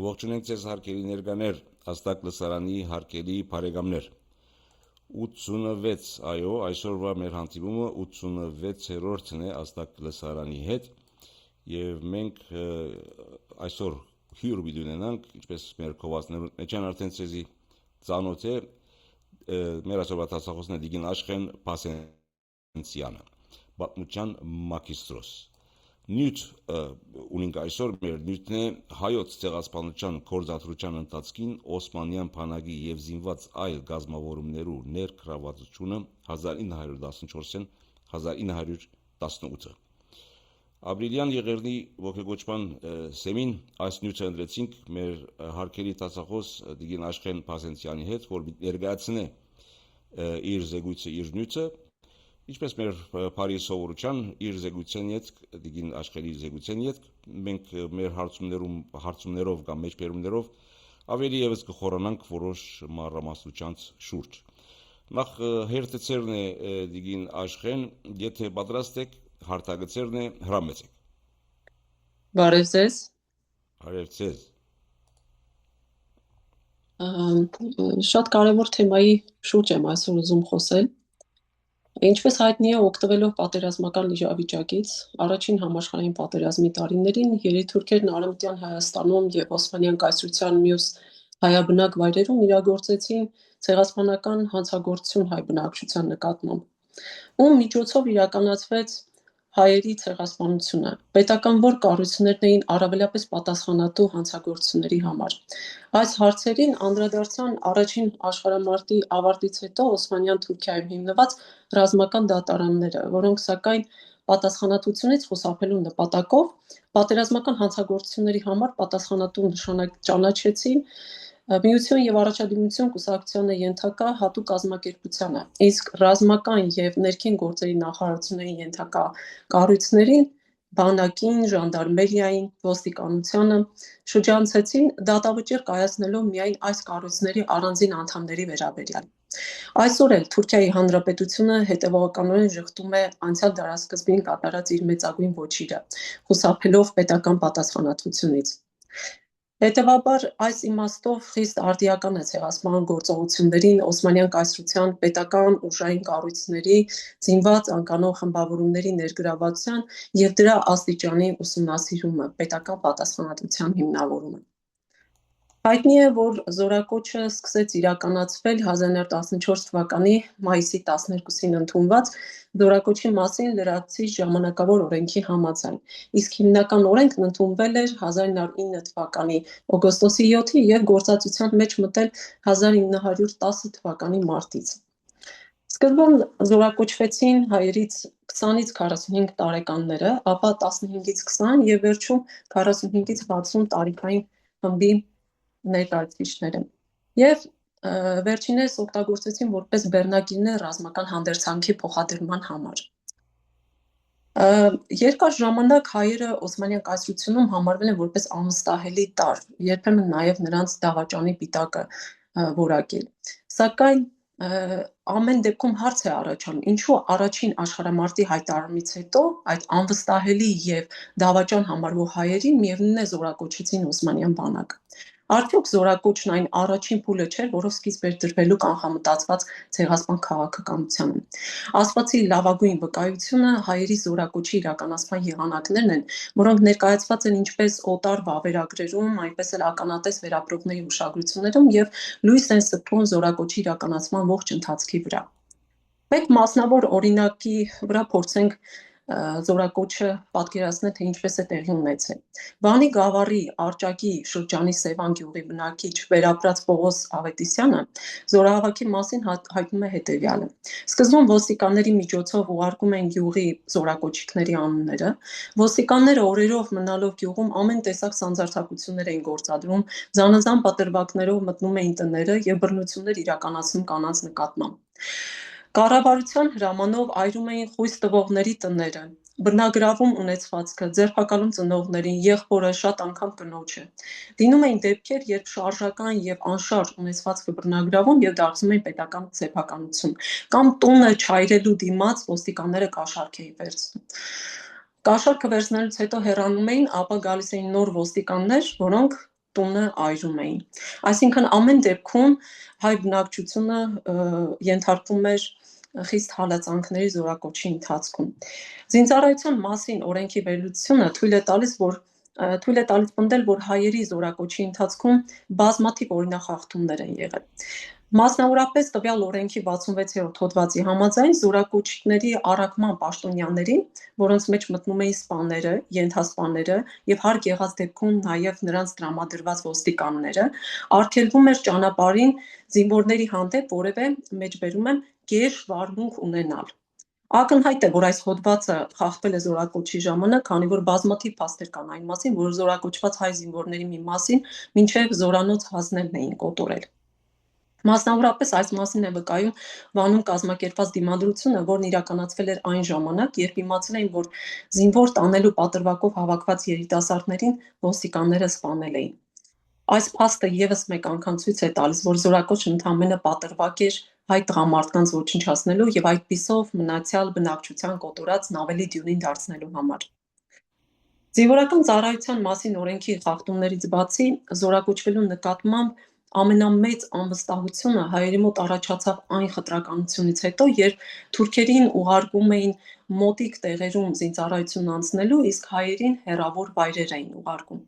Ողջունենք ձեզ հարկերի ներկաներ, Աստակ լսարանի հարկերի բարեկամներ։ 86, այո, այսօրվա մեր հանդիպումը 86-րդն է Աստակ լսարանի հետ, եւ մենք այսօր հյուր պիտի ունենանք, ինչպես մեր կողվածներում մեջան արդեն ցեզի ծանոթ է, մեր այսօրվա տասախոսն է Դիգին Աշխեն Փասենցյանը, պատմության մագիստրոս։ Նյութ ունենք այսօր մեր նյութն է հայոց ցեղասպանության գործադրության ընթացքին Օսմանյան բանակի եւ զինված այլ գազམ-որումներու ներգրավվածությունը 1914-ին 1918։ Ապրիլյան եղերնի ողջագործման սեմին այս նյութը ընդրեցինք մեր հարկերի տասախոս Դիգին Աշխեն Փասենցյանի հետ, որ ներկայացնե իր զեկույցը, իր նյութը, ինչպես մեր բարի սովորության իր զեկույցեն հետ, Դիգին Աշխենի զեկույցեն հետ, մենք մեր հարցումներով կամ մեջբերումներով ավելի եւս կխորանանք որոշ մանրամասնության շուրջ։ Նախ հերթեցերն է Դիգին Աշխեն, եթե պատրաստ եք, հարթագծերն է հրամեցեք։ Բարև ձեզ։ Բարև ձեզ։ Շատ կարևոր թեմայի շուրջ եմ այսօր ուզում խոսել։ Ինչպես հայտնի է, օգտվելով պատերազմական իրավիճակից, առաջին համաշխարհային պատերազմի տարիներին երիտուրքերն Արևմտյան Հայաստանում եւ Օսմանյան կայսրության մյուս հայաբնակ վայրերում իրագործեցին ցեղասպանական հանցագործություն հայ բնակչության նկատմամբ, ում միջոցով իրականացվեց հայերի ցեղասպանությունը, պետական որ կառույցներն էին առավելապես պատասխանատու հանցագործությունների համար։ Այս հարցերին անդրադարձան առաջին աշխարհամարտի ավարտից հետո Օսմանյան Թուրքիայում հիմնված ռազմական դատարանները, որոնք սակայն պատասխանատվությունից խուսափելու նպատակով պատերազմական հանցագործությունների համար պատասխանատու նշանակ ճանաչեցին Միություն եւ Առաջադիմություն կուսակցությանը ենթակա հատուկ կազմակերպությանը, իսկ ռազմական եւ ներքին գործերի նախարարությունների ենթակա կառույցներին, բանակին, ժանդարմերիային, ոստիկանությանը շրջանցեցին դատավճիռ կայացնելով միայն այս կառույցների առանձին անդամների վերաբերյալ։ Այսօր էլ Թուրքիայի Հանրապետությունը հետևողականորեն ժխտում է անցյալ դարասկզբին կատարած իր մեծագույն ոչիրը, խուսափելով պետական պատասխանատվությունից։ Հետևաբար այս իմաստով խիստ արդիական է ցեղասպան գործողություններին Օսմանյան կայսրության պետական ուժային կառույցների զինված անկանոն խմբավորումների ներգրավվածության եւ դրա աստիճանի ուսումնասիրումը, պետական պատասխանատվության հիմնավորումը։ Հայտնի է, որ զորակոչը սկսեց իրականացվել 1914 թվականի մայիսի 12-ին ընդունված զորակոչի մասին լրացուցիչ ժամանակավոր օրենքի համաձայն, իսկ հիմնական օրենքն ընդունվել էր 1909 թվականի օգոստոսի 7-ին եւ գործածության մեջ մտել 1910 թվականի մարտից։ Սկզբում զորակոչվեցին հայերից 20-ից 45 տարեկանները, ապա 15-ից 20 եւ վերջում 45-ից 60 տարիքային խմբի ներկայացուցիչները եւ վերջիններս օգտագործեցին որպես բեռնագիրներ ռազմական հանդերձանքի փոխադրման համար։ Երկար ժամանակ հայերը Օսմանյան կայսրությունում համարվել են որպես անվստահելի տարր, երբեմն նաեւ նրանց դավաճանի պիտակը որակել։ Սակայն ամեն դեպքում հարց է առաջանում, ինչու առաջին աշխարհամարտի հայտարարումից հետո այդ անվստահելի եւ դավաճան համարվող հայերին միևնույն է զորակոչեցին Օսմանյան բանակը։ Արդյոք զորակոչն այն առաջին փուլը չէր, որով սկիզբ էր դրվելու կանխամտածված ցեղասպան քաղաքականությանը։ Ասվածի լավագույն վկայությունը հայերի զորակոչի իրականացման եղանակներն են, որոնք ներկայացված են ինչպես օտար վավերագրերում, այնպես էլ ականատես վերապրողների հուշագրություններում եւ լույս են սփռում զորակոչի իրականացման ողջ ընթացքի վրա։ Մեկ մասնավոր օրինակի վրա փորձենք զորակոչը պատկերացնել, թե ինչպես է տեղի ունեցել։ Վանի գավառի Արճակի շրջանի Սևան գյուղի բնակիչ վերապրած Պողոս Ավետիսյանը զորահավաքի մասին հայտնում է հետևյալը. Սկզբում ոստիկանների միջոցով ուղարկում են գյուղի զորակոչիկների անունները, ոստիկանները օրերով մնալով գյուղում ամեն տեսակ սանձարթակություններ էին գործադրում, զանազան պատրվակներով մտնում էին տները եւ բռնություններ իրականացնում կանանց նկատմամբ։ Կառավարության հրամանով այրում էին խույս տվողների տները, բռնագրավում ունեցվածքը, ձերբակալում ծնողներին, եղբորը, շատ անգամ կնոջը։ Լինում էին դեպքեր, երբ շարժական եւ անշարժ ունեցվածքը բռնագրավում եւ դարձնում էին պետական սեփականություն, կամ տունը չայրելու դիմաց ոստիկանները կաշառք էին վերցնում։ Կաշառքը վերցնելուց հետո հեռանում էին, ապա գալիս էին նոր ոստիկաններ, որոնք տունը այրում էին։ Այսինքն ամեն դեպքում հայ բնակչությունը ենթարկվում էր խիստ հալածանքների զորակոչի ընթացքում։ Զինծառայության մասին օրենքի վերլուծությունը թույլ է տալիս պնդել, որ հայերի զորակոչի ընթացքում բազմաթիվ օրինախախտումներ են եղել։ Մասնավորապես տվյալ օրենքի 66-րդ հոդվածի համաձայն զորակոչիկների առաքման պաշտոնյաներին, որոնց մեջ մտնում էին սպաները, ենթասպաները եւ հարկ եղած դեպքում նաեւ նրանց տրամադրված ոստիկանները, արգելվում էր ճանապարհին զինվորների հանդեպ որևէ մեջբերում եմ գեր վարմունք ունենալ։ Ակնհայտ է, որ այս հոդվածը խախտվել է զորակոչի ժամանակ, քանի որ բազմաթիվ փաստեր կան այն մասին, որ զորակոչված հայ զինվորների մի մասին մինչև զորանոց հասնելն էին կոտորել։ Մասնավորապես այս մասին է վկայում Վանում կազմակերպված դիմադրությունը, որն իրականացվել էր այն ժամանակ, երբ իմացել էին, որ զինվոր տանելու պատրվակով հավաքված երիտասարդներին ոստիկանները սպանել էին։ Այս փաստը եւս մեկ անգամ ցույց է տալիս, որ զորակոչը ընդամենը պատրվակ էր հայ տղամարդկանց ոչնչացնելու եւ այդպիսով մնացյալ բնակչության կոտորածն ավելի դյունին դարձնելու համար։ Զինվորական ծառայության մասին օրենքի խախտումներից բացի զորակոչվելու նկատմամբ ամենամեծ անվստահությունը հայերի մոտ առաջացավ այն խտրականությունից հետո, երբ թուրքերին ուղարկում էին մոտիկ տեղերում զինծառայություն անցնելու, իսկ հայերին հեռավոր վայրեր էին ուղարկում։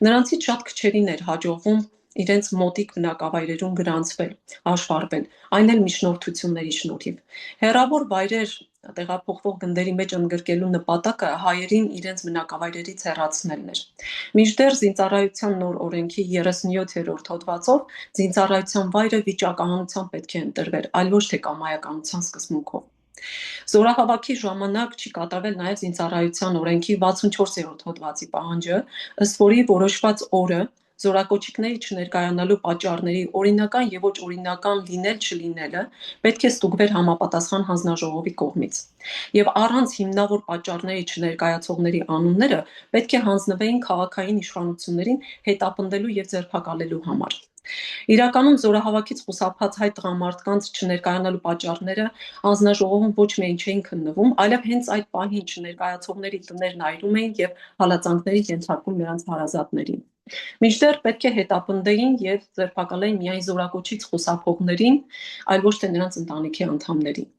Նրանցից շատ քչերին էր հաջողվում իրենց մոտիկ բնակավայրերում գրանցվել, հաշվառվել, այն էլ միջնորդությունների շնորհիվ։ Հեռավոր վայրեր տեղափոխվող գնդերի մեջ ընդգրկելու նպատակը հայերին իրենց բնակավայրերից հեռացնելն էր։ Մինչդեռ զինծառայության նոր օրենքի 37-րդ հոդվածով զինծառայության վայրը վիճակահանության պետք է ընտրվեր, այլ ոչ թե կամայականության սկզբունքով։ Զորահավաքի ժամանակ չի կատարվել նաև զինծառայության օրենքի 64-րդ հոդվածի պահանջը, ըստ որի որոշված օրը զորակոչիկների չներկայանալու պատճառների օրինական եւ ոչ օրինական լինել-չլինելը պետք է ստուգվեր համապատասխան հանձնաժողովի կողմից։ Եվ առանց հիմնավոր պատճառների չներկայացողների անունները պետք է հանձնվեին քաղաքային իշխանություններին հետապնդելու եւ ձերբակալելու համար։ Իրականում զորահավաքից խուսափած հայ տղամարդկանց չներկայանալու պատճառները հանձնաժողովում ոչ միայն չէին քննվում, այլև հենց այդ պահին չներկայացողների տներն այրում էին եւ հալածանքների ենթարկում նրանց հարազատներին։ Մինչդեռ պետք է հետապնդեին եւ ձերբակալեին միայն զորակոչից խուսափողներին, այլ ոչ թե նրանց ընտանիքի անդամներին։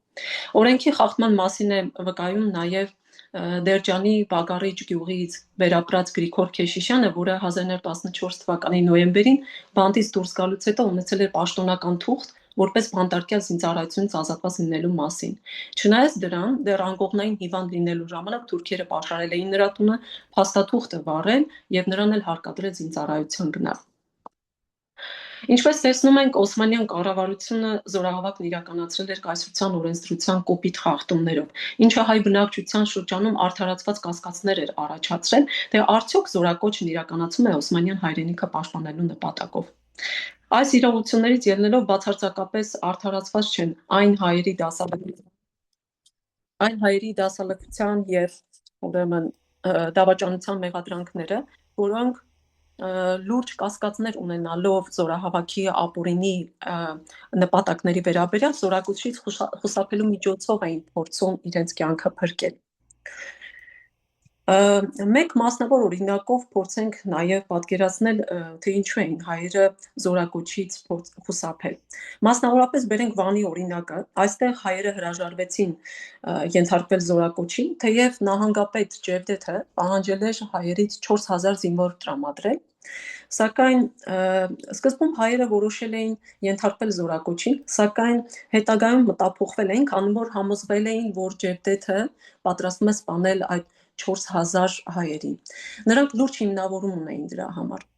Օրենքի խախտման մասին է վկայում նաեւ Դերջանի Բագարիչ գյուղից վերապրած Գրիգոր Քեշիշյանը, որը 1914 թվականի նոյեմբերին բանտից դուրս գալուց հետո ունեցել էր պաշտոնական թուղթ, որպես բանտարկյալ զինծառայությունից ազատված լինելու մասին։ Չնայած դրան, դեռ անկողնային հիվանդ լինելու ժամանակ թուրքերը պաշարել էին նրա տունը, փաստաթուղթը վառել եւ նրան էլ հարկադրել զինծառայության գնալ։ Ինչպես տեսնում ենք, Օսմանյան կառավարությունը զորահավաքն իրականացրել էր կայսրության օրենսդրության կոպիտ խախտումներով, ինչը հայ բնակչության շրջանում արդարացված կասկածներ էր առաջացրել, թե արդյոք զորակոչն իրականացում է օսմանյան հայրենիքը պաշտպանելու նպատակով։ Այս իրողություններից ելնելով բացարձակապես արդարացված չեն այն հայերի դասալքության եւ ուրեմն դավաճանության մեղադրանքները, որոնք լուրջ կասկածներ ունենալով զորահավաքի ապօրինի նպատակների վերաբերյալ զորակոչից խուսափելու միջոցով էին փորձում իրենց կյանքը փրկել։ Մեկ մասնավոր օրինակով փորձենք նաև պատկերացնել, թե ինչու էին հայերը զորակոչից խուսափել։ Մասնավորապես բերենք Վանի օրինակը, այստեղ հայերը հրաժարվեցին ենթարկվել զորակոչին, թեև նահանգապետ Ջևդեթը պահանջել էր հայերից 4000 զինվոր տրամադրել, սակայն սկզբում հայերը որոշել էին ենթարկվել զորակոչին, սակայն հետագայում մտափոխվել էին, քանի որ համոզվել էին, որ Ջևդեթը պատրաստվում է սպանել այդ 4000 հայերին։ Նրանք լուրջ հիմնավորում ունեին դրա համար։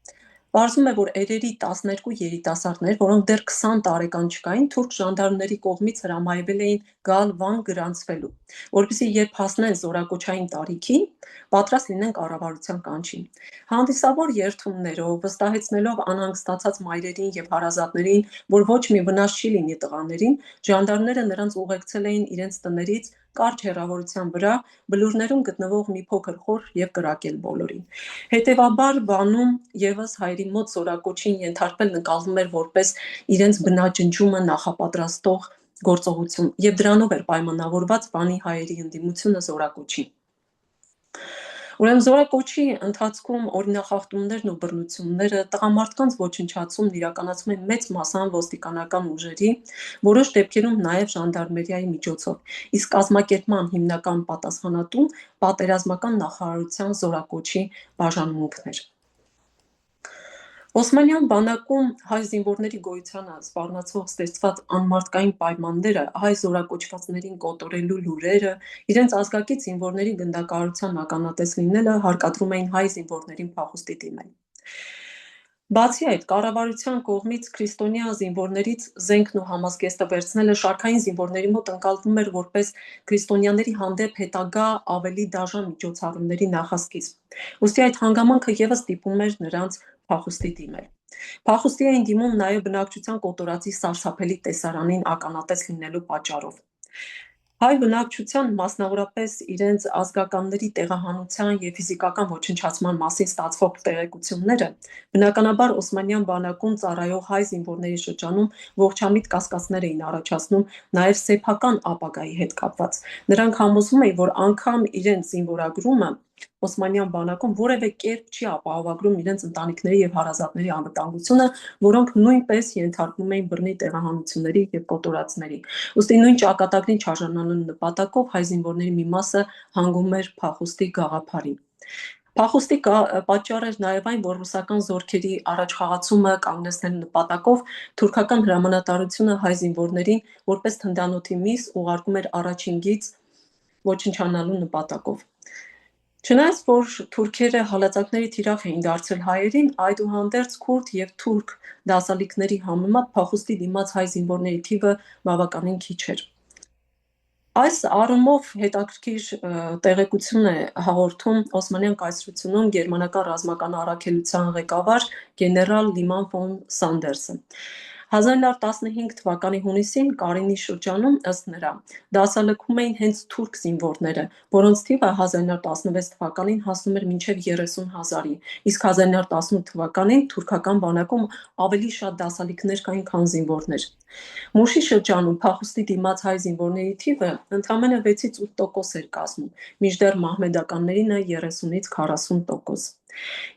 Պարզվում է, որ էրերի 12 երիտասարդներ, որոնք դեռ 20 տարեկան չկային, թուրք ժանդարմների կողմից հրամայվել էին գալ Վան գրանցվելու, որպեսզի երբ հասնեն զորակոչային տարիքին, պատրաստ լինեն կառավարության կանչին։ Հանդիսավոր երթումներով, վստահեցնելով անհանգստացած մայրերին եւ հարազատներին, որ ոչ մի վնաս չի լինի տղաներին, ժանդարմները նրանց ուղեկցել էին իրենց տներից կարճ հեռավորության վրա, բլուրներում գտնվող մի փոքր խոր եւ կրակել բոլորին։ Հետևաբար Վանում եւս հայերի մոտ զորակոչին ենթարկվել նկատվում էր որպես իրենց բնաջնջումը նախապատրաստող գործողություն եւ դրանով էր պայմանավորված Վանի հայերի ընդդիմությունը զորակոչին։ Ուրեմն զորակոչի ընթացքում օրինախախտումներն ու բռնությունները, տղամարդկանց ոչնչացումն իրականացում են մեծ մասամբ ոստիկանական ուժերի, որոշ դեպքերում նաև ժանդարմերիայի միջոցով, իսկ կազմակերպման հիմնական պատասխանատուն պատերազմական նախարարության զորակոչի բաժանմունքն էր։ Օսմանյան բանակում հայ զինվորների գոյությանը սպառնացող ստեղծված անմարդկային պայմանները, հայ զորակոչվածներին կոտորելու լուրերը, իրենց ազգակից զինվորների գնդակահարության ականատես լինելը հարկադրում էին հայ զինվորներին փախուստի դիմել։ Բացի այդ, կառավարության կողմից քրիստոնյա զինվորներից զենքն ու համազգեստը վերցնելը շարքային զինվորների մոտ ընկալվում էր որպես քրիստոնյաների հանդեպ հետագա ավելի դաժան միջոցառումների նախասկիզբ։ Ուստի այդ հանգամանքը ևս ստիպում էր նրանց փախուստի դիմել։ Փախուստի էին դիմում նաև բնակչության կոտորածի սարսափելի տեսարանին ականատես լինելու պատճառով։ Հայ բնակչության, մասնավորապես իրենց ազգականների տեղահանության և ֆիզիկական ոչնչացման մասին ստացվող տեղեկությունները, բնականաբար Օսմանյան բանակում ծառայող հայ զինվորների շրջանում ողջամիտ կասկածներ էին առաջացնում նաև սեփական ապագայի հետ կապված։ Նրանք համոզվում էին, որ անգամ իրենց զինվորագրումը Օսմանյան բանակում որևէ կերպ չի ապահովագրում իրենց ընտանիքների և հարազատների անվտանգությունը, որոնք նույնպես ենթարկվում էին բռնի տեղահանությունների և կոտորածների։ Ուստի նույն ճակատագրին չարժանանալու նպատակով հայ զինվորների մի մասը հանգում էր փախուստի գաղափարին։ Փախուստի պատճառ էր նաև այն, որ ռուսական զորքերի առաջխաղացումը կանգնեցնելու նպատակով թուրքական հրամանատարությունը հայ զինվորներին որպես թնդանոթի միս ուղարկում էր առաջին գիծ ոչնչանալու նպատակով։ Չնայած որ թուրքերը հալածանքների թիրախ էին դարձրել հայերին, այդուհանդերձ քուրդ և թուրք դասալիկների համեմատ փախուստի դիմաց հայ զինվորների թիվը բավականին քիչ էր։ Այս առումով հետաքրքիր տեղեկություն է հաղորդում Օսմանյան կայսրությունում գերմանական ռազմական առաքելության ղեկավար գեներալ Լիման ֆոն Սանդերսը։ 1915 թվականի հունիսին Կարինի շրջանում, ըստ նրա, դասալքում էին հենց թուրք զինվորները, որոնց թիվը 1916 թվականին հասնում էր մինչև 30,000-ի, իսկ 1918 թվականին թուրքական բանակում ավելի շատ դասալիկներ կային, քան զինվորներ։ Մուշի շրջանում փախուստի դիմաց հայ զինվորների թիվը ընդամենը 6-ից 8% էր կազմում, մինչդեռ մահմեդականներինը 30-ից 40%։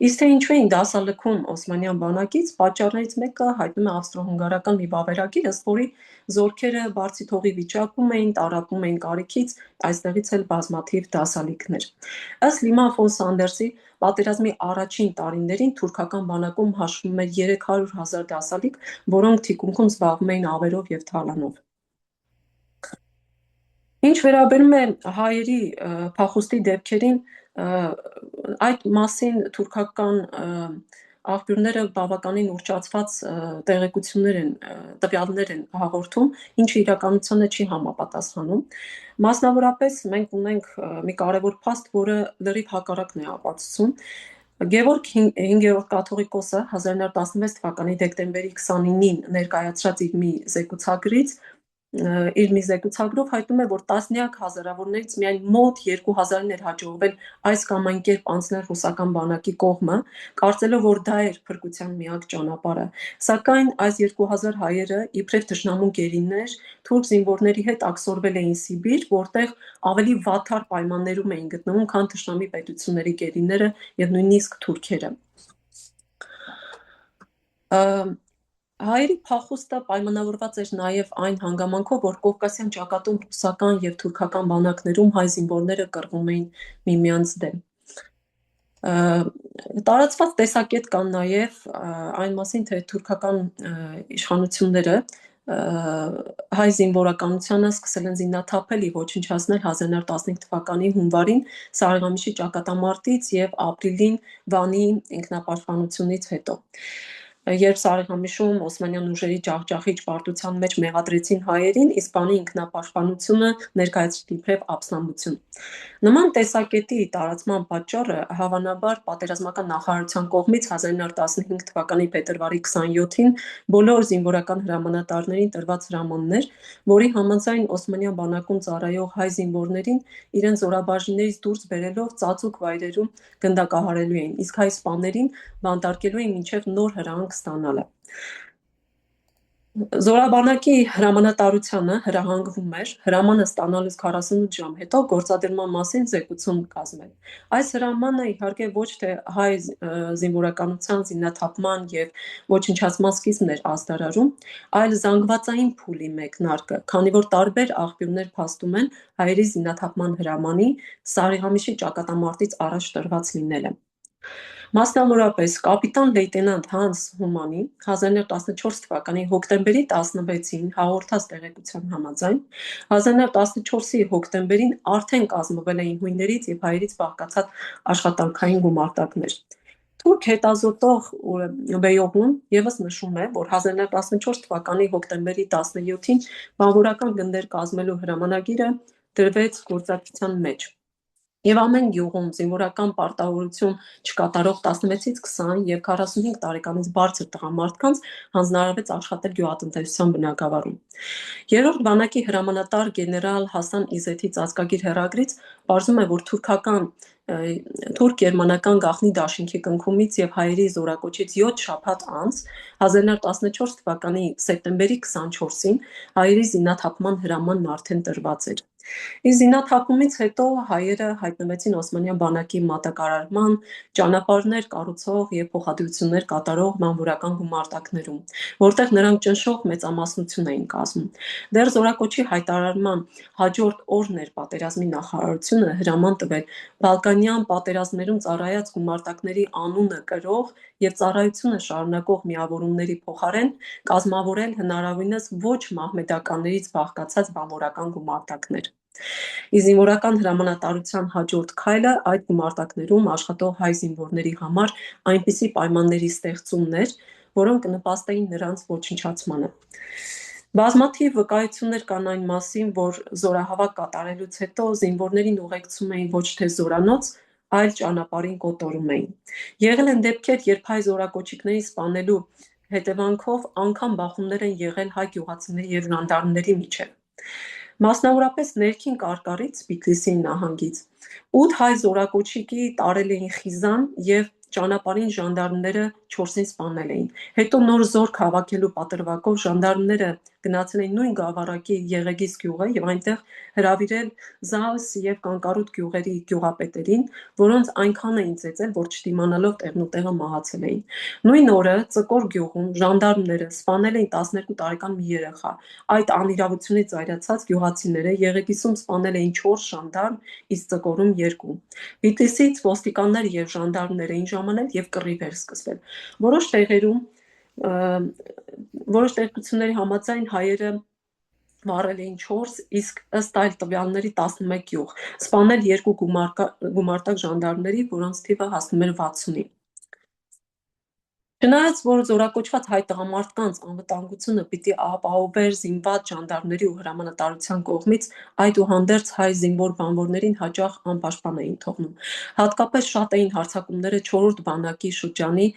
Իսկ թե ինչու էին դասալքում Օսմանյան բանակից, պատճառներից մեկը հայտնում է ավստրո-հունգարական մի վավերագիր, ըստ որի զորքերը բարձիթողի վիճակում էին, տառապում էին կարիքից, այստեղից էլ բազմաթիվ դասալիկներ։ Ըստ Լիման ֆոն Սանդերսի, պատերազմի առաջին տարիներին թուրքական բանակում հաշվում էր 300,000 դասալիկ, որոնք թիկունքում զբաղվում էին ավերով և թալանով։ Ինչ վերաբերում է հայերի փախուստի դեպքերին, այդ մասին թուրքական աղբյուրները բավականին ուռճացված տվյալներ են հաղորդում, ինչը իրականությանը չի համապատասխանում։ Մասնավորապես մենք ունենք մի կարևոր փաստ, որը լրիվ հակառակն է ապացուցում։ Գևորգ 5-րդ կաթողիկոսը 1916 թվականի դեկտեմբերի 29-ին ներկայացրած իր մի զեկուցագրով հայտնում է, որ տասնյակ հազարավորներից միայն մոտ 2000-ին էր հաջողվել այս կամ այն կերպ անցնել ռուսական բանակի կողմը, կարծելով, որ դա էր փրկության միակ ճանապարհը։ Սակայն այս 2000 հայերը, իբրև թշնամու գերիներ, թուրք զինվորների հետ աքսորվել էին Սիբիր, որտեղ ավելի վատթար պայմաններում էին գտնվում, քան թշնամի պետությունների գերիները և նույնիսկ թուրքերը։ Հայերի փախուստը պայմանավորված էր նաև այն հանգամանքով, որ Կովկասյան ճակատում ռուսական և թուրքական բանակներում հայ զինվորները կռվում էին միմյանց դեմ։ Տարածված տեսակետ կան նաև այն մասին, թե թուրքական իշխանությունները հայ զինվորականությանը սկսել են զինաթափել և ոչնչացնել 1915 թվականի հունվարին Սարիղամիշի ճակատամարտից և ապրիլին Վանի ինքնապաշտպանությունից հետո, երբ Սարիղամիշում օսմանյան ուժերի ջախջախիչ պարտության մեջ մեղադրեցին հայերին, իսկ Վանի ինքնապաշտպանությունը ներկայացրին իբրև ապստամբություն։ Նման տեսակետի տարածման պատճառը հավանաբար պատերազմական նախարարության կողմից 1915 թվականի փետրվարի 27-ին բոլոր զինվորական հրամանատարներին տրված հրամանն էր, որի համաձայն Օսմանյան բանակում ծառայող հայ զինվորներին իրենց զորաբաժիններից դուրս բերելով ծածուկ վայրերում գնդակահարելու էին, իսկ հայ սպաներին բանտարկելու էին մինչև նոր հրահանգ ստանալը։ Զորաբանակի հրամանատարությանը հրահանգվում էր հրամանը ստանալուց 48 ժամ հետո գործադրման մասին զեկուցում կազմել։ Այս հրամանը իհարկե ոչ թե հայ զինվորականության զինաթափման եւ ոչնչացման սկիզբն էր ազդարարում, այլ զանգվածային փուլի մեկնարկը, քանի որ տարբեր աղբյուրներ փաստում են հայերի զինաթափման հրամանի Սարիղամիշի ճակատամարտից առաջ տրված լինելը։ Մասնավորապես կապիտան լեյտենանտ Հանս Հումանի 1914 թվականի հոկտեմբերի 16-ին հաղորդած տեղեկության համաձայն 1914-ի հոկտեմբերին արդեն կազմվել էին հույներից եւ հայերից բաղկացած աշխատանքային գումարտակներ։ Թուրք հետազոտող Բեյողուն եւս նշում է, որ 1914 թվականի հոկտեմբերի 17-ին բանվորական գնդեր կազմելու հրամանագիրը դրվեց գործակցության մեջ։ Եվ ամեն գյուղում զինվորական պարտավորություն չկատարող 16-ից 20 եւ 45 տարեկանից բարձր տղամարդկանց հանձնարարվեց աշխատել գյուղատնտեսության բնագավառում։ Երրորդ բանակի հրամանատար գեներալ Հասան Իզեթի ծածկագիր հեռագրից պարզում է, որ թուրք-գերմանական գաղտնի դաշինքի կնքումից եւ հայերի զորակոչից 7 շաբաթ անց 1914 թվականի սեպտեմբերի 24-ին հայերի զինաթափման հրամանն արդեն տրված էր։ Իսկ զինաթափումից հետո հայերը հայտնվեցին Օսմանյան բանակի մատակարարման, ճանապարհներ կառուցող եւ փոխադրություններ կատարող բանվորական գումարտակներում, որտեղ նրանք ճնշող մեծամասնություն էին կազմում։ Դեռ զորակոչի հայտարարման հաջորդ օրն էր պատերազմի նախարարությունը հրաման տվել Բալկանյան պատերազմներում ծառայած գումարտակների անունը կրող եւ ծառայությունը շարունակող միավորումների փոխարեն կազմավորել հնարավորինս ոչ մահմեդականներից բաղկացած բանվորական գումարտակներ։ Ի զինվորական հրամանատարության հաջորդ քայլը այդ գումարտակներում աշխատող հայ զինվորների համար այնպիսի պայմանների ստեղծումն էր, որոնք կնպաստեին նրանց ոչնչացմանը։ Բազմաթիվ վկայություններ կան այն մասին, որ զորահավաք կատարելուց հետո զինվորներին ուղեկցում էին ոչ թե զորանոց, այլ ճանապարհին կոտորում էին։ Եղել են դեպքեր, երբ հայ զորակոչիկներին սպանելու հետևանքով անգամ բախումներ են եղել հայ գյուղացիների եւ ժանդարմների միջեւ։ Մասնավորապես ներքին կարկառից Բիթլիսի նահանգից 8 հայ զորակոչիկի տարել էին խիզան եւ ճանապարհին ժանդարմները 4-ին սպանել էին։ Հետո նոր զորք հավաքելու պատրվակով ժանդարմները գնացել էին նույն գավառակի Եղեգիս գյուղը եւ այնտեղ հրավիրել Զաուս եւ Կանկարուտ գյուղերի գյուղապետերին, որոնց այնքան էին ծեծել, որ չդիմանալով տեղնուտեղը մահացել էին։ Նույն օրը Ծկոր գյուղում ժանդարմները սպանել էին 12 տարեկան մի երեխա։ Այդ անիրավությունից զայրացած գյուղացիները Եղեգիսում սպանել էին 4 ժանդարմ, իսկ Ծկորում 2։ Բիթլիսից ոստիկաններ եւ ժանդարմներ էին ժամանել եւ կռիվ էր սկսվել։ Որոշ տեղեկությունների համաձայն հայերը վառել էին 4, իսկ ըստ այլ տվյալների 11 գյուղ, սպանել 2 գումարտակ ժանդարմների, որոնց թիվը հասնում էր 60-ի։ Չնայած որ զորակոչված հայ տղամարդկանց անվտանգությունը պիտի ապահովվեր զինված ժանդարմների ու հրամանատարության կողմից, այդուհանդերձ հայ զինվոր բանվորներին հաճախ անպաշտպան էին թողնում։ Հատկապես շատ էին հարձակումները 4-րդ բանակի շրջանի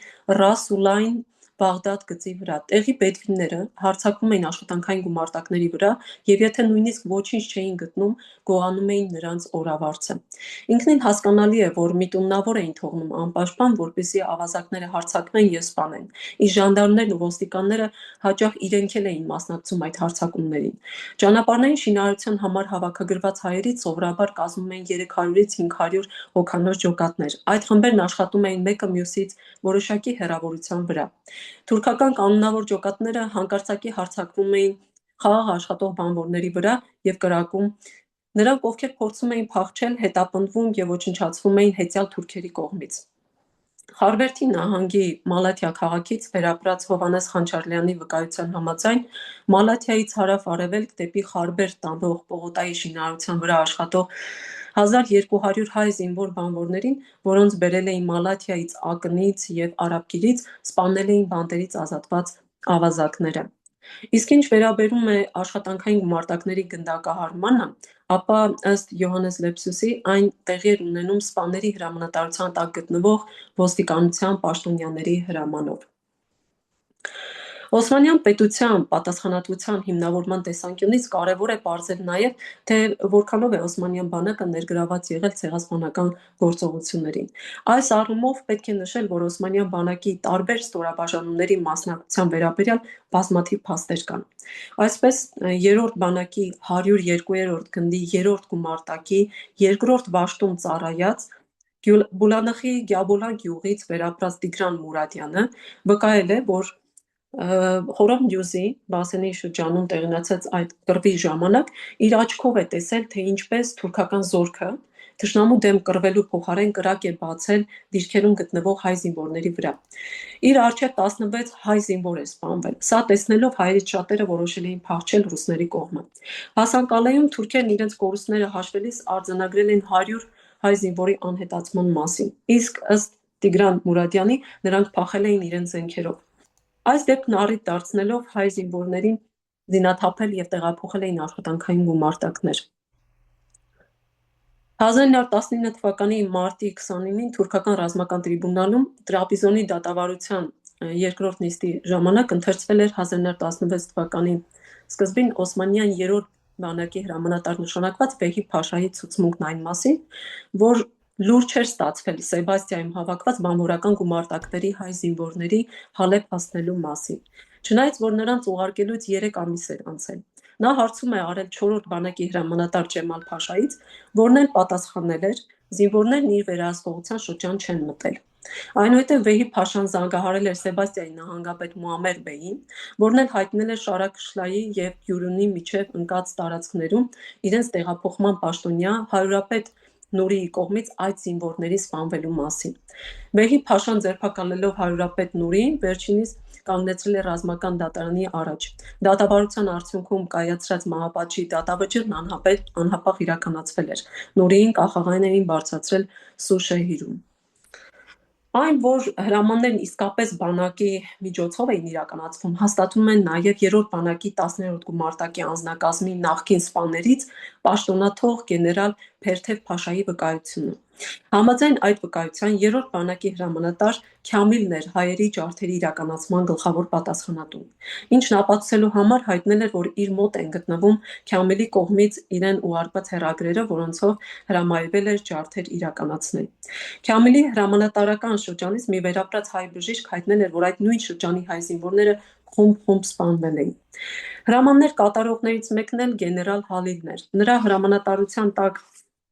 Ռաս-ուլ-Այն Բաղդադ գծի վրա։ Տեղի բեդվինները հարձակվում էին աշխատանքային գումարտակների վրա եւ եթե նույնիսկ ոչինչ չէին գտնում, գողանում էին նրանց օրավարձը։ Ինքնին հասկանալի է, որ միտումնավոր էին թողնում անպաշտպան, որպեսզի ավազակները հարձակվեն եւ սպանեն։ Իսկ ժանդարմներն ու ոստիկանները հաճախ իրենք էլ էին մասնակցում այդ հարձակումներին։ Ճանապարհային շինարարության համար հավաքագրված հայերից սովորաբար կազմում էին 300-ից 500 հոգանոց ջոկատներ։ Այդ խմբերն աշխատում էին մեկը մյուսից որոշակի հեռավորության վրա։ Թուրքական կանոնավոր ջոկատները հանկարծակի հարձակվում էին խաղաղ աշխատող բանվորների վրա եւ կրակում։ Նրանք, ովքեր փորձում էին փախչել, հետապնդվում եւ ոչնչացվում էին հեծյալ թուրքերի կողմից։ Խարվերդի նահանգի Մալաթիա քաղաքից վերապրած Հովհաննես Խանչարլյանի վկայության համաձայն Մալաթիայից հարավ-արևելք դեպի Խարվերդ տանող պողոտայի շինարարության վրա աշխատող 1200 հայ զինվոր բանվորներին, որոնց բերել էին Մալաթիայից, Ակնից եւ Արաբկիրից, սպանել էին բանտերից ազատված ավազակները։ Իսկ ինչ վերաբերում է աշխատանքային գումարտակների գնդակահարմանը, ապա ըստ Յոհաննես Լեպսուսի այն տեղի էր ունենում սպաների հրամանատարության տակ գտնվող ոստիկանության պաշտոնյաների հրամանով։ Օսմանյան պետության պատասխանատվության հիմնավորման տեսանկյունից կարևոր է պարզել նաև, թե որքանով է Օսմանյան բանակը ներգրավված եղել ցեղասպանական գործողություններին։ Այս առումով պետք է նշել, որ Օսմանյան բանակի տարբեր ստորաբաժանումների մասնակցության վերաբերյալ բազմաթիվ փաստեր կան։ Այսպես, երրորդ բանակի 102-րդ գնդի 3-րդ գումարտակի 2-րդ վաշտում ծառայած Բուլանախի Գյաբոլան գյուղից վերապրած Տիգրան Մուրադյանը վկայել է, որ Խորոմ Դյուզի Բասենի շրջանում տեղնացած այդ կռվի ժամանակ իր աչքով է տեսել, թե ինչպես թուրքական զորքը թշնամու դեմ կռվելու փոխարեն կրակ է բացել դիրքերում գտնվող հայ զինվորների վրա։ Իր առջև 16 հայ զինվոր է սպանվել։ Սա տեսնելով հայերից շատերը որոշել էին փախչել ռուսների կողմը։ Հասանկալեում թուրքերն իրենց կորուստները հաշվելիս արձանագրել են 100 հայ զինվորի անհետացման մասին, իսկ ըստ Տիգրան Մուրադյանի նրանք փախել էին իրենց զենքերով։ Այս դեպքն առիթ դարձնելով հայ զինվորներին զինաթափել և տեղափոխել էին աշխատանքային գումարտակներ։ 1919 թվականի մարտի 29-ին թուրքական ռազմական տրիբունալում Տրապիզոնի դատավարության երկրորդ նիստի ժամանակ ընթերցվել էր 1916 թվականի սկզբին Օսմանյան երրորդ բանակի հրամանատար նշանակված Վեհիբ Փաշայի ցուցմունքն այն մասին, որ լուր չէր ստացվել Սեբաստիայում հավաքված բանվորական գումարտակների հայ զինվորների Հալեբ հասնելու մասին, չնայած որ նրանց ուղարկելուց 3 ամիս էր անցել։ Նա հարցում է արել 4-րդ բանակի հրամանատար Ջեմալ Փաշայից, որն էլ պատասխանել էր, զինվորներն իր վերահսկողության շրջան չեն մտել։ Այնուհետև Վեհիբ Փաշան զանգահարել էր Սեբաստիայի նահանգապետ Մուամեր Բեյին, որն էլ հայտնել էր Շարաքշլայի և Գյուրունի միջև ընկած տարածքներում իրենց տեղափոխման պաշտոնյա հարյուրապետ Նուրիի կողմից այդ զինվորների սպանվելու մասին։ Վեհիբ Փաշան ձերբակալելով հարյուրապետ Նուրիին, վերջինիս կանգնեցրել է ռազմական դատարանի առաջ։ Դատավարության արդյունքում կայացրած մահապատժի դատավճիռն անհապաղ իրականացվել էր։ Նուրիին կախաղային էին բարձրացրել Սուշեհիրում։ Այն, որ հրամաններն իսկապես բանակի միջոցով էին իրականացվում, հաստատում են նաև երրորդ բանակի 10-րդ գումարտակի անձնակազմի նախկին սպաներից պաշտոնաթող գեներալ Փերթև Փաշայի վկայությունը։ Համաձայն այդ վկայության երրորդ բանակի հրամանատար Քամիլն էր հայերի ջարդերի իրականացման գլխավոր պատասխանատուն, ինչն ապացուցելու համար հայտնել էր, որ իր մոտ են գտնվում Քամիլի կողմից իրեն ուղարկված հեռագրերը, որոնցով հրամայվել էր ջարդեր իրականացնել։ Քամիլի հրամանատարական շրջանից մի վերապրած հայ բժիշկ հայտնել էր, որ այդ նույն շրջանի հայ զինվորները խումբ սպանվել էին։ Հրամաններ կատարողներից մեկն էլ գեներալ Հալիլն էր։ Նրա հրամանատարության տակ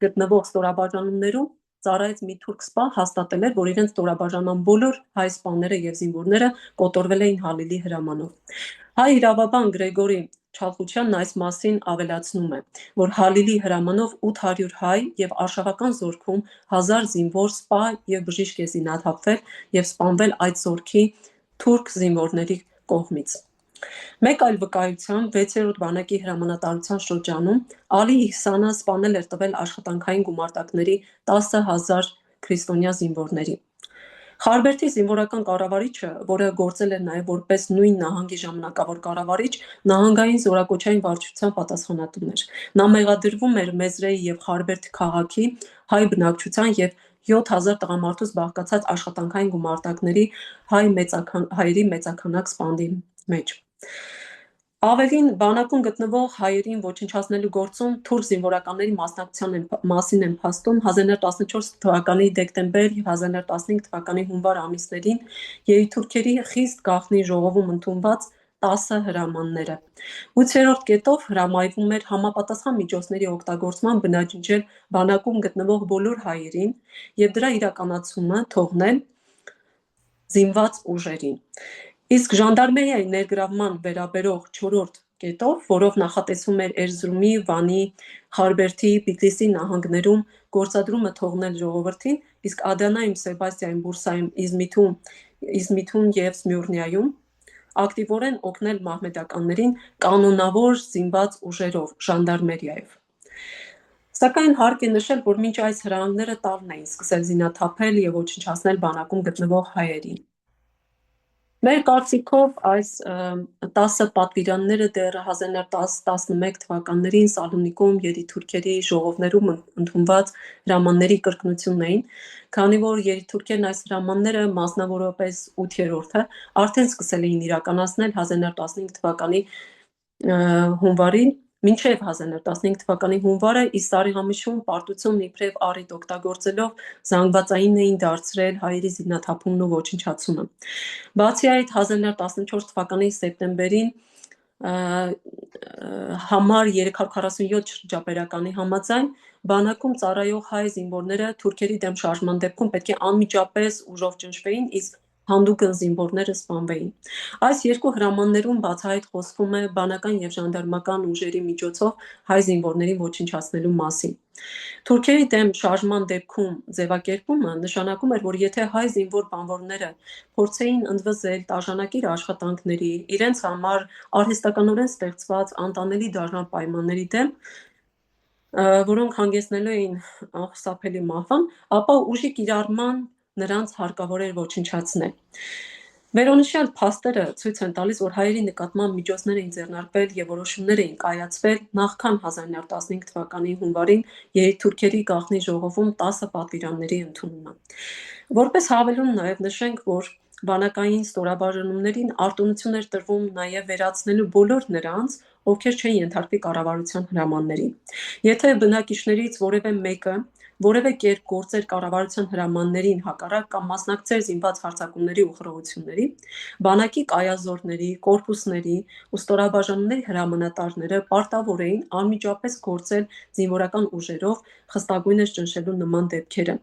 գտնվող ստորաբաժանումներում ծառայեց մի թուրք սպա հաստատել էր, որ իրենց ստորաբաժանման բոլոր հայ սպաները և զինվորները կոտորվել էին Հալիլի հրամանով։ Հայ իրավաբան Գրեգորի Չալխուչյանն այս մասին ավելացնում է, որ Հալիլի հրամանով 800 հայ և արշավական զորքում 1000 զինվոր, սպա և բժիշկ է զինաթափվել և սպանվել այդ զորքի թուրք զինվորների կողմից։ Մեկ այլ վկայությամբ 6-րդ բանակի հրամանատարության շրջանում Ալի Իհսանը սպանել էր տվել աշխատանքային գումարտակների 10,000 քրիստոնյա զինվորների։ Խարբերդի զինվորական կառավարիչը, որը գործել էր նաև որպես նույն նահանգի ժամանակավոր կառավարիչ, նահանգային զորակոչային վարչության պատասխանատուն էր։ Նա մեղադրվում էր Մեզրեի և Խարբերդ քաղաքի հայ բնակչության և 7000 տղամարդուց բաղկացած աշխատանքային գումարտակների հայերի մեծաքանակ սպանդի մեջ։ Ավելին, բանակում գտնվող հայերին ոչնչացնելու գործում թուրք զինվորականների մասնակցության մասին են փաստում 1914 թվականի դեկտեմբեր և 1915 թվականի հունվար ամիսներին երիթուրքերի խիստ գաղտնի ժողովում ընդունված 10 հրամանները։ 8-րդ կետով հրամայվում էր համապատասխան միջոցների օգտագործման բնաջնջել բանակում գտնվող բոլոր հայերին և դրա իրականացումը թողնել զինված ուժերին։ Իսկ ժանդարմերիայի ներգրավման վերաբերող 4-րդ կետով, որով նախատեսվում էր Էրզրումի, Վանի, Խարբերդի, Բիթլիսի նահանգներում գործադրումը թողնել ժողովրդին, իսկ Ադանայում, Սեբաստիայում, Բուրսայում, Իզմիթում և Սմյուրնիայում ակտիվորեն օգնել մահմեդականներին կանոնավոր զինված ուժերով՝ ժանդարմերիայով։ Սակայն հարկ է նշել, որ մինչ այս հրամանները տալն էին սկսել զինաթափել և ոչնչացնել բանակում գտնվող հայերին։ Մեր կարծիքով այս 10 պատվիրանները դեռ 1910-11 թվականներին Սալոնիկում երիտուրքերի ժողովներում ընդունված հրամանների կրկնությունն էին, քանի որ երիտուրքերն այս հրամանները, մասնավորապես 8-րդը, արդեն սկսել էին իրականացնել 1915 թվականի հունվարին, մինչև 1915 թվականի հունվարը Իսարիղամիշում պարտությունն իբրև առիթ օգտագործելով զանգվածային էին դարձրել հայերի զինաթափումն ու ոչնչացումը։ Բացի այդ, 1914 թվականի սեպտեմբերին համար 347 շրջապերականի համաձայն բանակում ծառայող հայ զինվորները թուրքերի դեմ շարժման դեպքում պետք է անմիջապես ուժով ճնշվեին, իսկ հանդուգն զինվորները սպանվեին։ Այս երկու հրամաններում բացահայտ խոսվում է բանական և ժանդարմական ուժերի միջոցով հայ զինվորներին ոչնչացնելու մասին։ Թուրքերի դեմ շարժման դեպքում ձևակերպումը նշանակում էր, որ եթե հայ զինվոր-բանվորները փորձեին ընդվզել տաժանակիր աշխատանքների, իրենց համար արհեստականորեն ստեղծված անտանելի դառնալ պայմանների դեմ, որոնք հանգեցնելու էին անխուսափելի մահվան, ապա ուժի կիրառման նրանց հարկավոր էր ոչնչացնել։ Վերոնշյալ փաստերը ցույց են տալիս, որ հայերի նկատմամբ միջոցներ էին ձեռնարկվել և որոշումներ էին կայացվել նախքան 1915 թվականի հունվարին երիտուրքերի գաղտնի ժողովում 10 պատվիրանների ընդունումը։ Որպես հավելում նաև նշենք, որ բանակային ստորաբաժանումներին արտոնություն էր տրվում նաև վերացնելու բոլոր նրանց, ովքեր չէին ենթարկվի կառավարության հրամաններին։ Եթե բնակիչներից որևէ մեկը որևէ կերպ գործեր կառավարության հրամաններին հակառակ կամ մասնակցեր զինված հարձակումների ու խռովությունների, բանակի կայազորների, կորպուսների ու ստորաբաժանումների հրամանատարները պարտավոր էին անմիջապես գործել զինվորական ուժերով խստագույնս ճնշելու նման դեպքերը,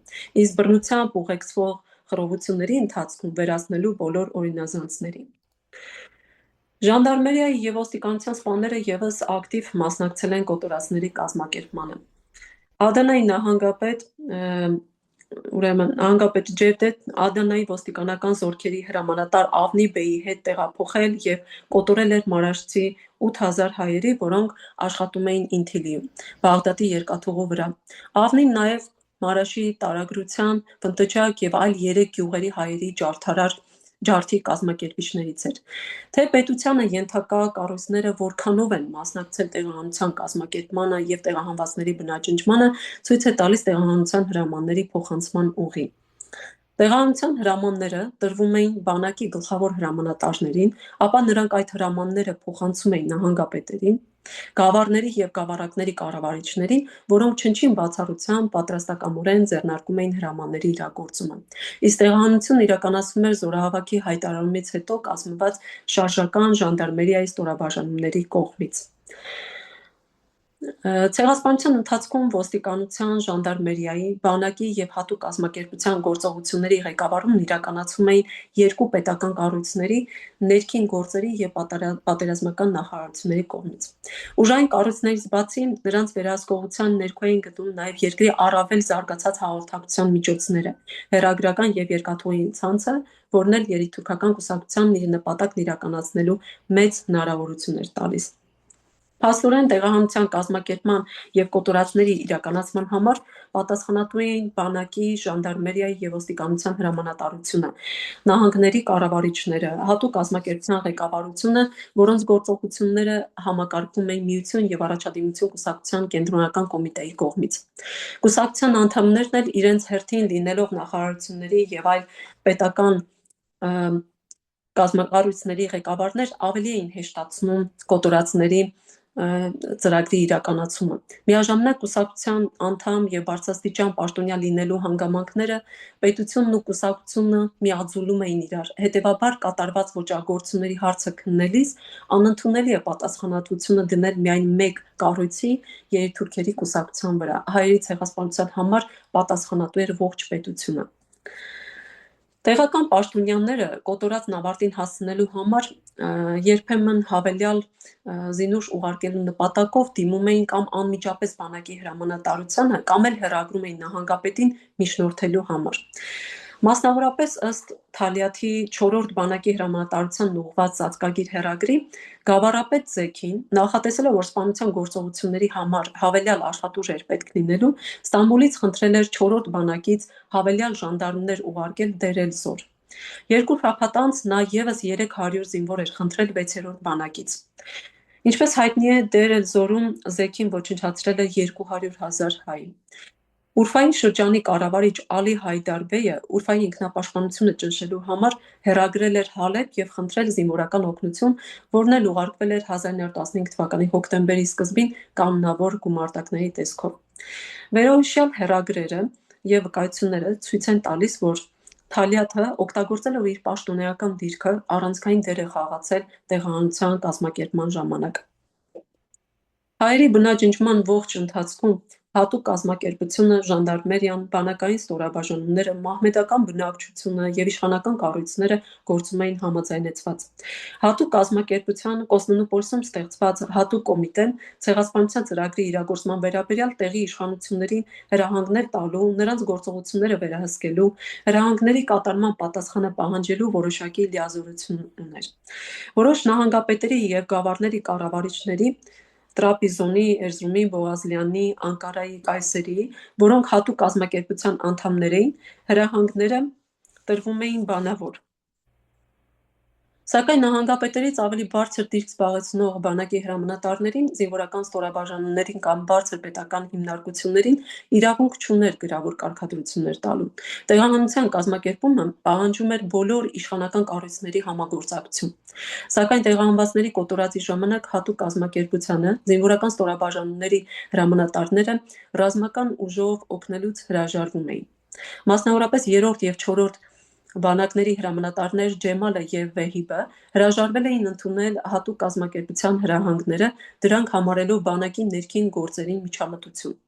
իսկ բռնությամբ ուղեկցվող խռովությունների ընթացքում վերացնելու բոլոր օրինազանցներին։ Ժանդարմերիայի և ոստիկանության սպաները ևս ակտիվ մասնակցել են կոտորածների կազմակերպմանը։ Ադանայի նահանգապետ նահանգապետ Ջևդետ Ադանայի ոստիկանական զորքերի հրամանատար Ավնի Բեյի հետ տեղափոխել և կոտորել էր մարաշչի 8000 հայերի, որոնք աշխատում էին Ինթիլիում, Բաղդադի երկաթուղու վրա։ Ավնին նաև Մարաշի տարագրության, Վնդճակ և այլ 3 գյուղերի հայերի ջարդի կազմակերպիչներից էր։ Թե պետությանը ենթակա կառույցները որքանով են մասնակցել տեղահանության կազմակերպմանը և տեղահանվածների բնաջնջմանը, ցույց է տալիս տեղահանության հրամանների փոխանցման ուղին։ Տեղահանության հրամանները տրվում էին բանակի գլխավոր հրամանատարներին, ապա նրանք այդ հրամանները փոխանցում էին նահանգապետերին, գավառների և գավառակների կառավարիչներին, որոնք չնչին բացառությամբ պատրաստակամորեն ձեռնարկում էին հրամանների իրագործումը։ Իսկ տեղահանությունն իրականացվում էր զորահավաքի հայտարարումից հետո կազմված շարժական ժանդարմերիայի ստորաբաժանումների կողմից։ Ցեղասպանության ընթացքում ոստիկանության, ժանդարմերիայի, բանակի և հատուկ կազմակերպության գործողությունների ղեկավարումն իրականացվում էին երկու պետական կառույցների՝ ներքին գործերի և պատերազմական նախարարությունների կողմից։ Ուժային կառույցներից բացի, նրանց վերահսկողության ներքո էին գտնվում նաև երկրի առավել զարգացած հաղորդակցության միջոցները՝ հեռագրական և երկաթուղի ցանցը, որն էլ երիտուրքական կուսակցությանն իր նպատակն իրականացնելու մեծ հնարավորություն էր տալիս։ Փաստորեն, տեղահանության կազմակերպման և կոտորածների իրականացման համար պատասխանատու էին բանակի, ժանդարմերիայի և ոստիկանության հրամանատարությունը, նահանգների կառավարիչները, հատուկ կազմակերպության ղեկավարությունը, որոնց գործողությունները համակարգվում էին Միություն և Առաջադիմություն կուսակցության կենտրոնական կոմիտեի կողմից։ Կուսակցության անդամներն էլ իրենց հերթին լինելով նախարարությունների և այլ պետական կառույցների ղեկավարներ, ավելի էին հեշտացնում կոտորածների ծրագրի իրականացումը։ Միաժամանակ կուսակցության անդամ և բարձրաստիճան պաշտոնյա լինելու հանգամանքները պետությունն ու կուսակցությունը միաձուլում էին իրար, հետևաբար կատարված ոճրագործությունների հարցը քննելիս անընդունելի է պատասխանատվությունը դնել միայն մեկ կառույցի՝ երիտուրքերի կուսակցության վրա։ Հայերի ցեղասպանության համար պատասխանատու էր ողջ պետությունը։ Տեղական պաշտոնյաները կոտորածն ավարտին հասցնելու համար երբեմն հավելյալ զինուժ ուղարկելու նպատակով դիմում էին կամ անմիջապես բանակի հրամանատարությանը, կամ էլ հեռագրում էին նահանգապետին միջնորդելու համար։ Մասնավորապես, ըստ Թալիաթի 4-րդ բանակի հրամանատարությանն ուղղված ծածկագիր հեռագրի, գավառապետ Զեքին, նախատեսելով, որ սպանության գործողությունների համար հավելյալ աշխատուժ էր պետք լինելու, Ստամբուլից խնդրել էր 4-րդ բանակից հավելյալ ժանդարմներ ուղարկել Դեր էլ-Զոր։ Երկու շաբաթ անց նա ևս 300 զինվոր էր խնդրել 6-րդ բանակից։ Ինչպես հայտնի է, Դեր էլ-Զորում զեքին ոչնչացրել է 200,000 հայ։ Ուրֆայի շրջանի կառավարիչ Ալի Հայդար բեյը Ուրֆայի ինքնապաշտպանությունը ճնշելու համար հեռագրել էր Հալեբ եւ խնդրել զինվորական օգնություն, որն էլ ուղարկվել էր 1915 թվականի հոկտեմբերի սկզբին կանոնավոր գումարտակների տեսքով։ Վերոհիշյալ հեռագրերը եւ վկայությունները ցույց են տալիս, որ Թալիաթը օգտագործելով իր պաշտոնեական դիրքը առանցքային դեր է խաղացել տեղահանության կազմակերպման ժամանակ։ Հայերի բնաջնջման ողջ ընթացքում հատուկ կազմակերպությունը, ժանդարմերիան, բանակային ստորաբաժանումները, մահմեդական բնակչությունը եւ իշխանական կառույցները գործում էին համաձայնեցված։ Հատուկ կազմակերպության Կոսմոնոպոլիսում ստեղծված հատուկ կոմիտեն ցեղասպանության ծրագրի իրագործման վերաբերյալ տեղի իշխանություններին հրահանգներ տալու, նրանց գործողությունները վերահսկելու, հրահանգների կատարման պատասխանը պահանջելու որոշակի լիազորություն ուներ։ Որոշ նահանգապետերի եւ գավառների կառավարիչների Տրապիզոնի, Էրզրումի, Բողազլյանի, Անկարայի, Կայսերի, որոնք հատուկ կազմակերպության անդամներ էին, հրահանգները տրվում էին բանավոր։ Սակայն նահանգապետերից ավելի բարձր դիրք զբաղեցնող բանակի հրամանատարներին, զինվորական ստորաբաժանումներին կամ բարձր պետական հիմնարկություններին իրավունք չուներ գրավոր կարգադրություններ տալու։ Տեղահանության կազմակերպումը պահանջում էր բոլոր իշխանական կառույցների համագործակցություն։ Սակայն տեղահանվածների կոտորածի ժամանակ հատուկ կազմակերպությանը, զինվորական ստորաբաժանումների հրամանատարները ռազմական ուժով օգնելուց հրաժարվում էին։ Մասնավորապես 3-րդ եւ 4-րդ բանակների հրամանատարներ Ջեմալը եւ Վեհիբը հրաժարվել էին ընդունել հատուկ կազմակերպության հրահանգները, դրանք համարելով բանակի ներքին գործերի միջամտություն։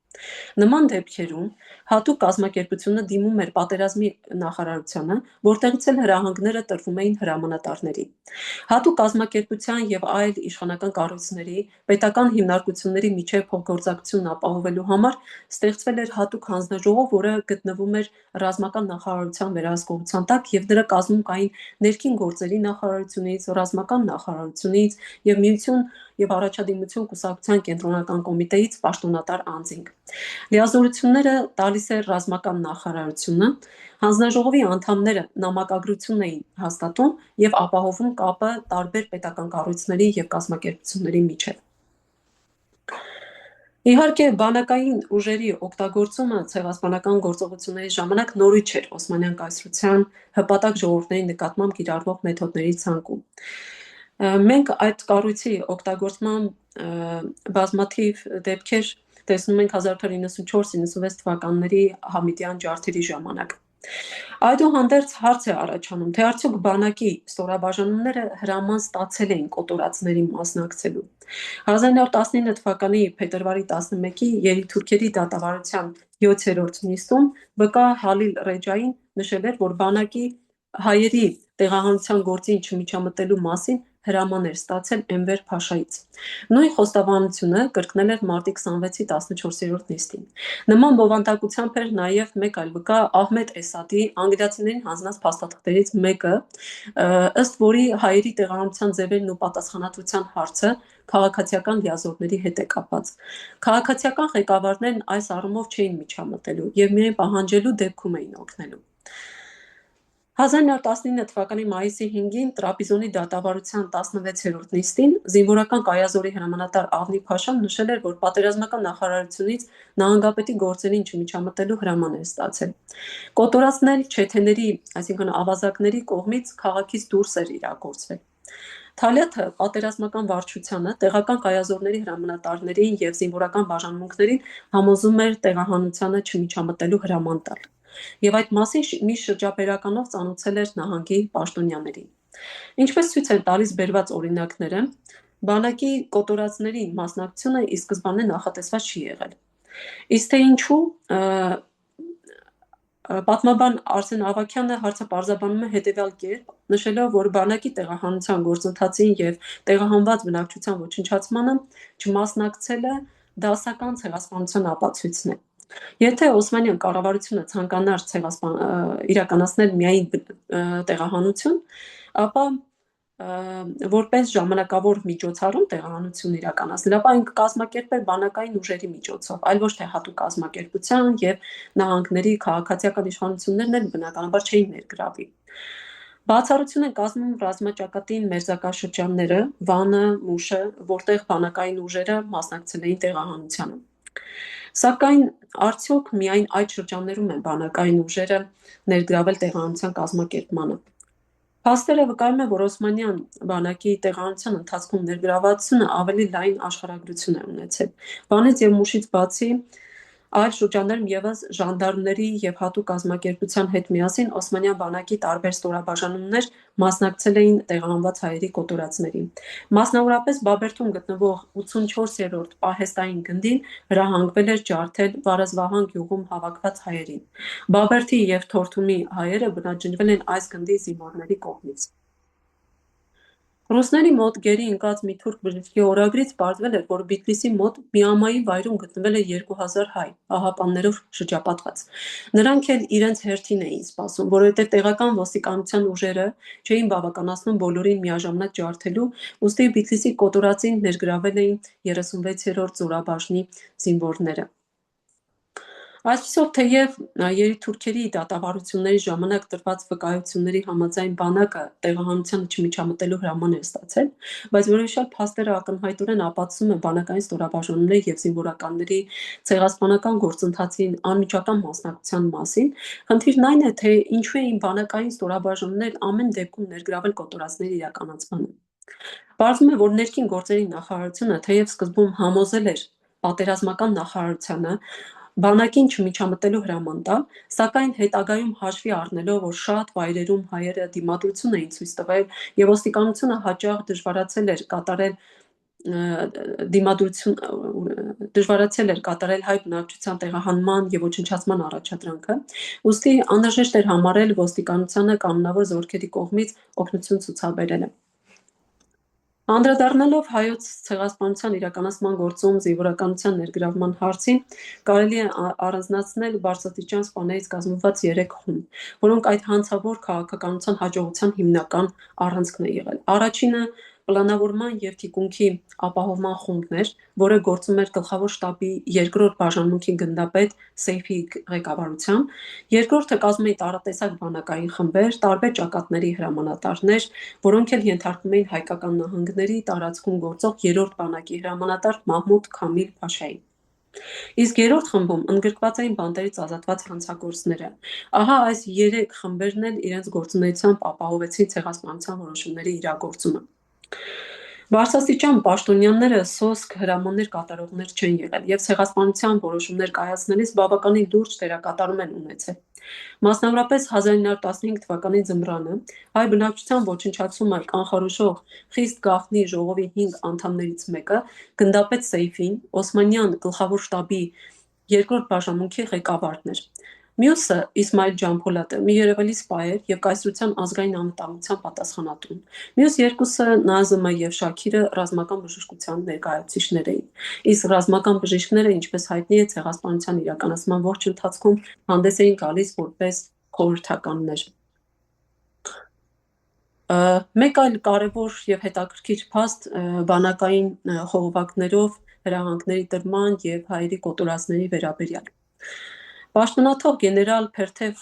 Նման դեպքերում հատուկ կազմակերպությունը դիմում էր պատերազմի նախարարությանը, որտեղից էլ հրահանգները տրվում էին հրամանատարներին։ Հատուկ կազմակերպության եւ այլ իշխանական կառույցների, պետական հիմնարկությունների միջև փոխգործակցությունն ապահովելու համար ստեղծվել էր հատուկ հանձնաժողով, որը գտնվում էր ռազմական նախարարության վերահսկողության տակ եւ դրա կազմում կային ներքին գործերի նախարարությունից, ռազմական նախարարությունից եւ միություն եւ առաջադիմություն կուսակցության կենտրոնական կոմիտեից պաշտոնատար անձինք։ Լիազորությունները տալիս էր ռազմական նախարարությունը, հանձնաժողովի անդամները նամակագրություն էին հաստատում եւ ապահովում կապը տարբեր պետական կառույցների եւ կազմակերպությունների միջև։ Իհարկե, բանակային ուժերի օգտագործումը ցեղասպանական գործողությունների ժամանակ նորույթ չէր Օսմանյան կայսրության հպատակ ժողովուրդների նկատմամբ կիրառվող մեթոդների ցանկում։ Մենք այդ կառույցի օգտագործման բազմաթիվ դեպքեր տեսնում ենք 1894-96 թվականների Համիդյան ջարդերի ժամանակ։ Այդուհանդերձ հարց է առաջանում, թե արդյոք բանակի ստորաբաժանումները հրաման ստացել էին կոտորածների մասնակցելու։ 1919 թվականի փետրվարի 11-ի ելիթուրքերի դատավարության 7-րդ նիստում վկա Հալիլ Ռեջային նշել էր, որ բանակի հայերի տեղահանության գործին չմիջամտելու մասին հրաման էր ստացել Էնվեր Փաշայից։ Նույն խոստովանությունը կրկնել էր մարտի 26-ի 14-րդ նիստին։ Նման բովանդակությամբ էր նաև մեկ այլ վկա Ահմեդ Էսադի անգլիացիներին հանձնած փաստաթղթերից մեկը, ըստ որի հայերի տեղահանության ձևերն ու պատասխանատվության հարցը քաղաքացիական լիազորների հետ է կապված։ Քաղաքացիական ղեկավարներն այս առումով չէին միջամտելու եւ միայն պահանջելու դեպքում էին օգնելու։ 1919 թվականի մայիսի 5-ին Տրապիզոնի դատավարության 16-րդ նիստին զինվորական կայազորի հրամանատար Ավնի Փաշան նշել էր, որ պատերազմական նախարարությունից նահանգապետի գործերին չմիջամտելու հրաման էր ստացել։ Կոտորածն էլ չեթեների, այսինքն ավազակների կողմից քաղաքից դուրս էր իրագործվել։ Թալիաթը պատերազմական վարչությանը, տեղական կայազորների հրամանատարներին եւ զինվորական բաժանմունքներին համոզում էր տեղահանությանը չմիջամտելու հրաման տալ։ Եվ այդ մասին մի շրջաբերականով ծանուցել էր նահանգի պաշտոնյաներին։ Ինչպես ցույց են տալիս բերված օրինակները, բանակի կոտորածների մասնակցությունը ի սկզբանե նախատեսված չի եղել։ Իսկ թե ինչու, պատմաբան Արսեն Ավագյանը հարցը պարզաբանում է հետևյալ կերպ, նշելով, որ բանակի տեղահանության գործընթացին եւ տեղահանված բնակչության ոչնչացմանը չմասնակցելը դասական ցեղասպանության ապացույցն է։ Եթե Օսմանյան կառավարությունը ցանկանար իրականացնել միայն տեղահանություն, ապա որպես ժամանակավոր միջոցառում տեղահանություն իրականացնել, ապա այն կկազմակերպել բանակային ուժերի միջոցով, այլ ոչ թե հատուկ կազմակերպության եւ նահանգների քաղաքացիական իշխանություններն էլ բնականաբար չէին ներգրավվի։ Բացառություն են կազմում ռազմաճակատին մերձակաշրջանները, Վանը, Մուշը, որտեղ բանակային ուժերը մասնակցել էին տեղահանությանը։ Սակայն արդյոք միայն այդ շրջաններում են բանակային ուժերը ներգրավել տեղահանության կազմակերպմանը։ Փաստերը վկայում են, որ Օսմանյան բանակի տեղահանության ընթացքում ներգրավվածությունը ավելի լայն աշխարհագրություն է ունեցել։ Վանից եւ Մուշից բացի այլ շրջաններում ևս ժանդարմների եւ հատուկ կազմակերպության հետ միասին Օսմանյան բանակի տարբեր ստորաբաժանումներ մասնակցել էին տեղահանված հայերի կոտորածներին։ Մասնավորապես Բաբերդում գտնվող 84-րդ պահեստային գնդին հրահանգվել էր ջարդել Վարազվահան գյուղում հավաքված հայերին։ Բաբերդի եւ Թորթումի հայերը բնաջնջվել են այս գնդի զինվորների կողմից։ Ռուսների մոտ գերի ընկած մի թուրք բժշկի օրագրից պարզվել էր, որ Բիթլիսի մոտ Միամայի վայրում գտնվել է 2000 հայ, ահապաններով շրջապատված։ Նրանք էլ իրենց հերթին էին սպասում, որովհետև տեղական ոստիկանության ուժերը չէին բավականացնում բոլորին միաժամանակ ջարդելու, ուստի Բիթլիսի կոտորածին ներգրավել էին 36-րդ զորաբաժնի զինվորները։ Այսպիսով, թեև երիտթուրքերի դատավարությունների ժամանակ տրված վկայությունների համաձայն բանակը տեղահանությանը չմիջամտելու հրաման էր ստացել, բայց որոշյալ փաստերը ակնհայտորեն ապացուցում են բանակային ստորաբաժանումների եւ զինվորականների ցեղասպանական գործընթացին անմիջական մասնակցության մասին, խնդիրն այն է, թե ինչու էին բանակային ստորաբաժանումներն ամեն դեպքում ներգրավել կոտորածների իրականացմանը։ Պարզվում է, որ ներքին գործերի նախարարությունը թեև սկզբում համոզել էր պատերազմական նախարարությանը բանակին չմիջամտելու հրաման տալ, սակայն հետագայում հաշվի առնելով, որ շատ վայրերում հայերը դիմադրություն էին ցույց տվել եւ ոստիկանությունը հաճախ դժվարացել էր կատարել հայ բնակչության տեղահանման եւ ոչնչացման առաջադրանքը, ուստի անհրաժեշտ էր համարել ոստիկանությանը կանոնավոր զորքերի կողմից օգնություն ցուցաբերելը։ Անդրադառնալով հայոց ցեղասպանության իրականացման գործում զինվորականության ներգրավման հարցին, կարելի է առանձնացնել բարձրաստիճան սպաներից կազմված 3 խումբ, որոնք այդ հանցավոր քաղաքականության հաջողության հիմնական առանցքն է եղել։ Առաջինը պլանավորման եւ թիկունքի ապահովման խումբն էր, որը գործում էր գլխավոր շտաբի 2-րդ բաժանմունքի գնդապետ Սեյֆի ղեկավարությամբ, երկրորդը կազմում էին տարատեսակ բանակային խմբեր, տարբեր ճակատների հրամանատարներ, որոնք էլ ենթարկվում էին հայկական նահանգների տարածքում գործող 3-րդ բանակի հրամանատար Մահմուդ Քամիլ Փաշային։ Իսկ 3-րդ խմբում ընդգրկված էին բանտերից ազատված հանցագործները։ Ահա այս 3 խմբերն էլ իրենց գործունեությամբ ապահովեցին ցեղասպանության որոշումների իրագործումը։ Բարձրաստիճան պաշտոնյաները սոսկ հրամաններ կատարողներ չեն եղել եւ ցեղասպանության որոշումներ կայացնելիս բավականին լուրջ դերակատարում են ունեցել։ Մասնավորապես 1915 թվականի ձմռանը հայ բնակչության ոչնչացումը կանխորոշող խիստ գաղտնի ժողովի 5 անդամներից մեկը գնդապետ Սեյֆին, Օսմանյան գլխավոր շտաբի 2-րդ բաժանմունքի ղեկավարն էր։ Մյուսը Իսմայիլ Ջանփոլատը մի երևելի սպա էր եւ կայսրության ազգային անվտանգության պատասխանատուն։ Մյուս երկուսը Նազիմը եւ Շաքիրը ռազմական բժշկության ներկայացուցիչներ էին։ Իսկ ռազմական բժիշկները, ինչպես հայտնի է, ցեղասպանության իրականացման ողջ ընթացքում հանդես էին գալիս որպես խորհրդականներ։ Մեկ այլ կարևոր եւ հետաքրքիր փաստ բանակային խողովակներով հրահանգների տրման եւ հայերի կոտորածների վերաբերյալ։ Պաշտոնաթող գեներալ Փերթև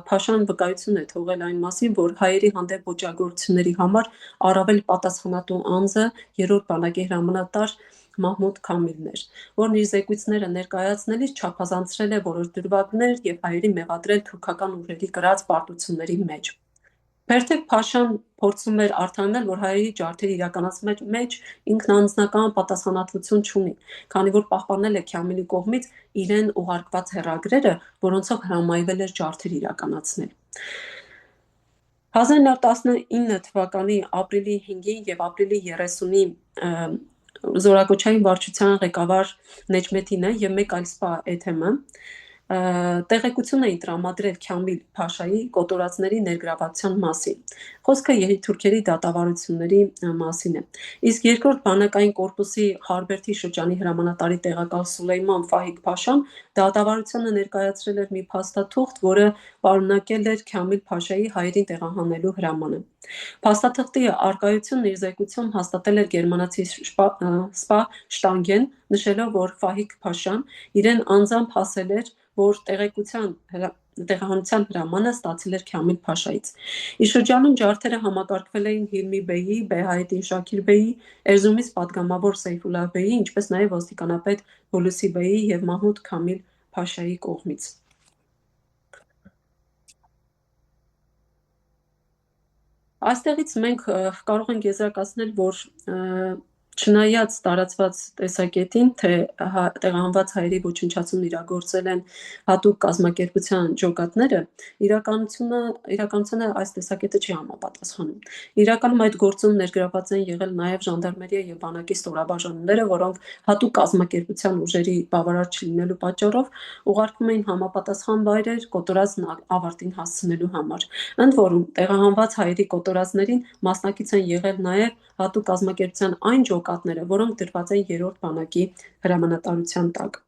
Փաշան վկայություն է թողել այն մասին, որ հայերի հանդեպ ոճրագործությունների համար առավել պատասխանատու անձը 3-րդ բանակի հրամանատար Մահմուդ Քամիլն էր, որն իր զեկույցները ներկայացնելիս չափազանցրել է որոշ դրվագներ եւ հայերի մեղադրել թուրքական ուժերի կրած պարտությունների մեջ։ Փերթև Փաշան փորձում էր արտահայտել, որ հայերի ջարդերի իրականացման մեջ ինքն անձնական պատասխանատվություն չունի, քանի որ պահպանել է Քամիլի կողմից իրեն ուղարկված հեռագրերը, որոնցով հրամայվել էր ջարդեր իրականացնել։ 1919 թվականի ապրիլի 5-ին եւ ապրիլի 30-ի զորակոչային վարչության ղեկավար Նեջմեդինը եւ մեկ այլ սպա Էթեմը տեղեկություն էին տրամադրել Քամիլ Փաշայի կոտորածների ներգրավվածության մասին։ Խոսքը երիտթուրքերի դատավարությունների մասին է։ Իսկ 2-րդ բանակային կորպուսի Խարբերդի շրջանի հրամանատարի տեղակալ Սուլեյման Ֆահիկ Փաշան դատավարությանը ներկայացրել էր մի փաստաթուղթ, որը պարունակել էր Քամիլ Փաշայի հայերին տեղահանելու հրամանը։ Փաստաթղթի առկայությունն իր զեկույցում հաստատել էր գերմանացի սպա Շտանգեն, նշելով, որ Ֆահիկ Փաշան իրեն անձամբ ասել էր, որ տեղեկության տեղահանության հրամանը ստացել էր Քամիլ Փաշայից։ Իր շրջանում ջարդերը համակարգվել էին Հիլմի բեյի, Բեհայեդին Շաքիր բեյի, Էրզրումից պատգամավոր Սեյֆուլլահ բեյի, ինչպես նաև ոստիկանապետ Հոլուսի բեյի և Մահմուդ Քամիլ Փաշայի կողմից։ Այստեղից մենք կարող ենք եզրակացնել, որ չնայած տարածված տեսակետին, թե տեղահանված հայերի ոչնչացումն իրագործել են հատուկ կազմակերպության ջոկատները, իրականությունը այս տեսակետը չի համապատասխանում։ Իրականում այդ գործում ներգրավված են եղել նաև ժանդարմերիա և բանակի ստորաբաժանումները, որոնք հատուկ կազմակերպության ուժերի բավարար չլինելու պատճառով ուղարկվում էին համապատասխան վայրեր կոտորածն ավարտին հասցնելու համար։ Ընդ որում, տեղահանված հայերի կոտորածներին մասնակից են եղել նաև հատուկ կազմակերպության այն ջոկատները, որոնք դրված են երրորդ բանակի հրամանատարության տակ։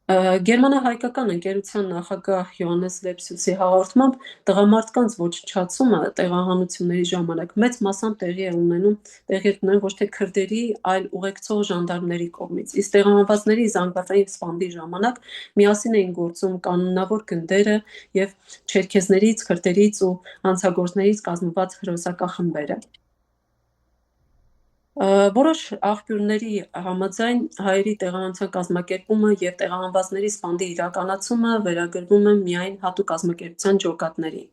Գերմանա-հայկական ընկերության նախագահ Յոհաննես Լեպսյուսի հաղորդմամբ տղամարդկանց ոչնչացումը տեղահանությունների ժամանակ մեծ մասամբ տեղի էր ունենում ոչ թե քրդերի, այլ ուղեկցող ժանդարմների կողմից, իսկ տեղահանվածների զանգվածային սպանդի ժամանակ միասին էին գործում կանոնավոր գնդերը և չերքեզներից, քրդերից ու հանցագործներից կազմված հրոսակախմբերը։ Որոշ աղբյուրների համաձայն հայերի տեղահանության կազմակերպումը և տեղահանվածների սպանդի իրականացումը վերագրվում է միայն հատուկ կազմակերպության ջոկատների։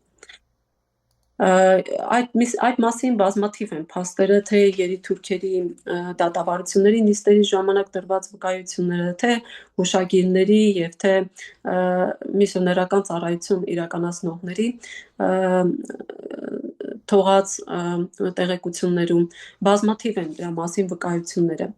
Այդ մասին բազմաթիվ են փաստերը, թե երի-թուրքերի դատավարությունների նիստերի ժամանակ տրված վկայությունները, թե հուշագիրների և թե միսիոներական ծառայություն իրականացնողների թողած տեղեկություններում բազմաթիվ են դրա մասին վկայությունները։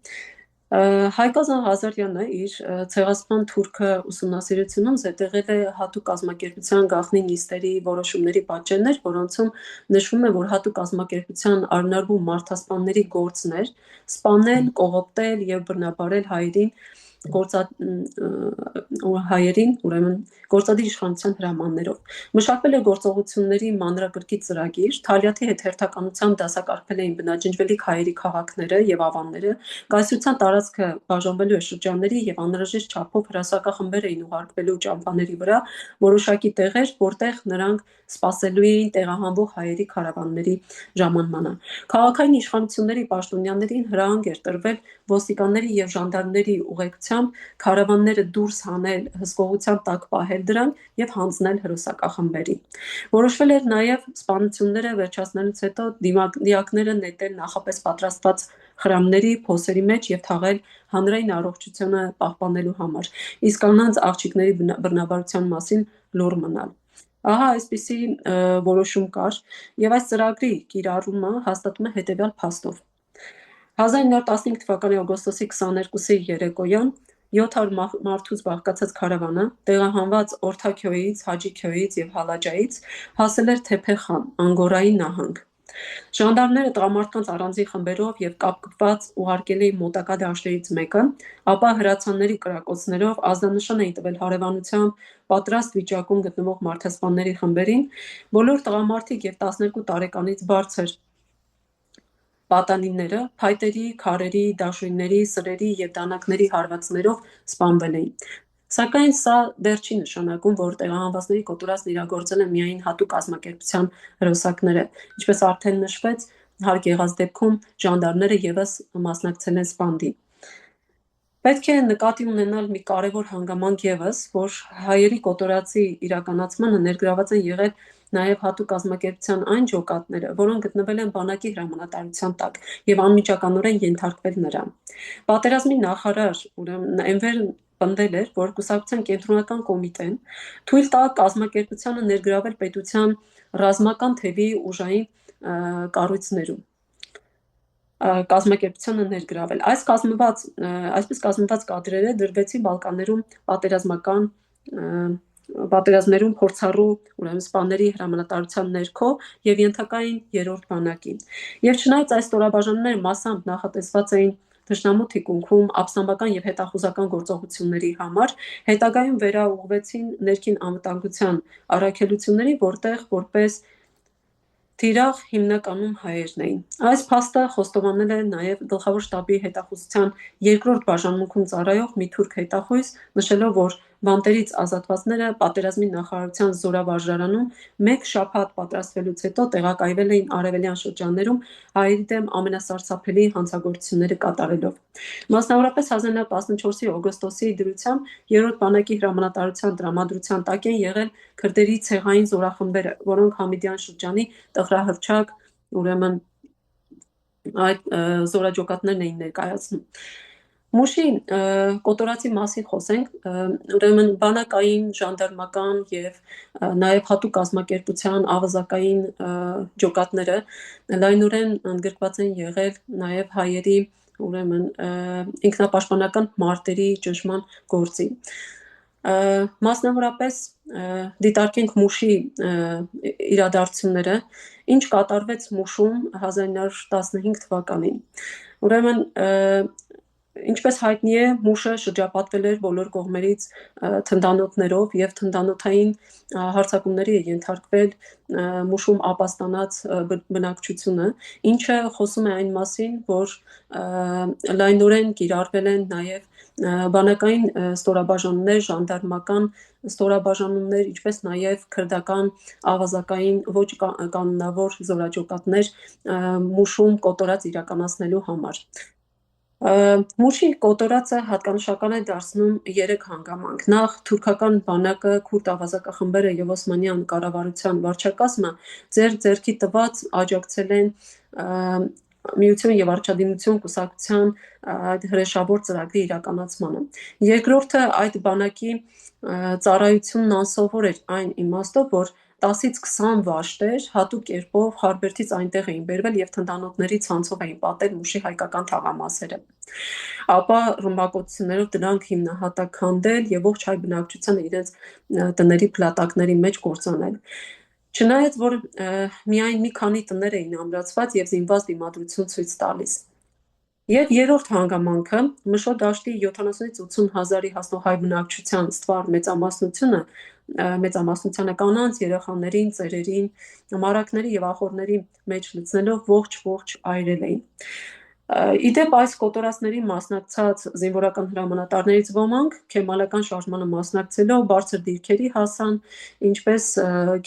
Հայկազան Ղազարյանը իր «Ցեղասպան թուրքը» ուսումնասիրությունում զետեղել է հատուկ կազմակերպության գաղտնի նիստերի որոշումների պատճեններ, որոնցում նշվում է, որ հատուկ կազմակերպության արհնարբու մարդասպանների գործն էր սպանել, կողոպտել և բռնաբարել հայերին գործադիր իշխանության հրամաններով։ Մշակվել է գործողությունների մանրակրկիտ ծրագիր, Թալյաթի հետ հերթականությամբ դասակարգվել էին բնաջնջվելիք հայերի քաղաքները և ավանները, կայսրության տարածքը բաժանվելու էր շրջանների և անհրաժեշտ չափով հրոսակախմբեր էին ուղարկվելու ճամբաների վրա որոշակի տեղեր, որտեղ նրանք սպասելու էին տեղահանվող հայերի քարավանների ժամանմանը։ Քաղաքային իշխանությունների պաշտոնյաներին հրահանգ էր տրվել ոստիկանների և ժանդարմների ուղեկցությամբ քարավանները դուրս հանել, հսկողության տակ պահել դրանք և հանձնել հրոսակախմբերի։ Որոշվել էր նաև սպանությունները վերջացնելուց հետո դիակները նետել նախապես պատրաստված խրամների, փոսերի մեջ և թաղել հանրային առողջությունը պահպանելու համար, իսկ կանանց աղջիկների բռնաբարության մասին լուռ մնալ։ Ահա այսպիսի որոշում կար, և այս ծրագրի կիրառումը հաստատվում է հետևյալ փաստով։ 1915 թվականի օգոստոսի 22-ի երեկոյան 700 մարդուց բաղկացած քարավանը տեղահանված Օրթաքյոյից, Հաջիքյոյից և Հալաջայից հասել էր Թեփեխան, Անգորայի նահանգ։ Ժանդարմները տղամարդկանց առանձին խմբերով և կապկպված ուղարկել էին մոտակա դաշտերից մեկը, ապա հրացանների կրակոցներով ազդանշան էին տվել հարևանությամբ պատրաստ վիճակում գտնվող մարդասպանների խմբերին։ Բոլոր տղամարդիկ և 12 տարեկանից բարձր պատանիները փայտերի, քարերի, դաշույնների, սրերի և դանակների հարվածներով սպանվել էին։ Սակայն սա դեռ չի նշանակում, որ տեղահանվածների կոտորածն իրագործել են միայն հատուկ կազմակերպության հրոսակները։ Ինչպես արդեն նշվեց, հարկ եղած դեպքում ժանդարմները ևս մասնակցել են սպանդին։ Պետք է նկատի ունենալ մի կարևոր հանգամանք ևս, որ հայերի կոտորածի իրականացմանը ներգրավված են եղել նաև հատուկ կազմակերպության այն ջոկատները, որոնք գտնվել են բանակի հրամանատարության տակ և անմիջականորեն ենթարկվել նրան։ Պատերազմի նախարար Էնվեր պնդել էր, որ կուսակցության կենտրոնական կոմիտեն թույլ տա կազմակերպությանը ներգրավել պետության ռազմական թևի ուժային կառույցներում։ Այսպես կազմված կադրերը դրվեցին Բալկաններում պատերազմներում փորձառու սպաների հրամանատարության ներքո և ենթակա էին երրորդ բանակին։ Եվ չնայած այս ստորաբաժանումները մասամբ նախատեսված էին թշնամու թիկունքում ապստամբական և հետախուզական գործողությունների համար, հետագայում վերաուղղվեցին ներքին անվտանգության առաքելությունների, որտեղ որպես թիրախ հիմնականում հայերն էին։ Այս փաստը խոստովանել է նաև Գլխավոր շտաբի հետախուզության երկրորդ բաժանմունքում ծառայող մի թուրք հետախույզ, նշելով, որ բանտերից ազատվածները պատերազմի նախարարության զորավարժարանում մեկ շաբաթ պատրաստվելուց հետո տեղակայվել էին արևելյան շրջաններում հայերի դեմ ամենասարսափելի հանցագործությունները կատարելով։ Մասնավորապես 1914-ի օգոստոսի դրությամբ երրորդ բանակի հրամանատարության տրամադրության տակ են եղել քրդերի ցեղային զորախմբերը, որոնք Համիդյան շրջանի տխրահռչակ այդ զորաջոկատներն էին ներկայացնում։ Մուշի կոտորածի մասին խոսենք, ուրեմն բանակային, ժանդարմական եւ նաեւ հատուկ կազմակերպության ավազակային ջոկատները լայնորեն ընդգրկված են եղել նաեւ հայերի ուրեմն ինքնապաշտպանական մարտերի ճնշման գործի։ Մասնավորապես դիտարկենք Մուշի իրադարձությունները, ինչ կատարվեց Մուշում 1915 թվականին։ Ուրեմն ինչպես հայտնի է, Մուշը շրջապատվել էր բոլոր կողմերից թնդանոթներով եւ թնդանոթային հարձակումների է ենթարկվել Մուշում ապաստանած բնակչությունը, ինչը խոսում է այն մասին, որ լայնորեն կիրառվել են նաեւ բանակային ստորաբաժանումներ, ժանդարմական ստորաբաժանումներ, ինչպես նաեւ քրդական ավազակային ոչ կանոնավոր զորաճոկատներ Մուշում կոտորած իրականացնելու համար։ Մուշի կոտորածը հատկանշական է դարձնում 3 հանգամանք։ Նախ թուրքական բանակը, քուրդ ավազակախմբերը եւ Օսմանյան կառավարության վարչակազմը ձեռքի տված աջակցել են Միություն եւ Արչադիմություն կուսակցության հրեշավոր ծրագրի իրականացմանը։ Երկրորդը այդ բանակի ծառայությունն անսովոր էր այն իմաստով, որ 10-ից 20 վաշտեր հատուկ կերպով Խարբերդից այնտեղ էին բերվել եւ թնդանոթների ցանցով էին պատել Մուշի հայկական թաղամասերը։ Ապա ռմբակոծություններով դրանք հիմնահատակ քանդել եւ ողջ հայ բնակչությանը իրենց տների փլատակների մեջ կործանել։ Չնայած որ միայն մի քանի տներ էին ամրացված եւ զինված դիմադրություն ցույց տալիս։ Եվ երրորդ հանգամանքը Մշո դաշտի 70-ից 80 հազարի հասնող հայ բնակչության ստվար մեծամասնությանը կանանց, երեխաներին, ծերերին, մարակների եւ ախորների մեջ լցնելով ողջ այրել էին։ Իդեպ այս կոտորածների մասնակցած զինվորական հրամանատարներից ոմանք քեմալական շարժմանը մասնակցելով բարձր դիրքերի հասան, ինչպես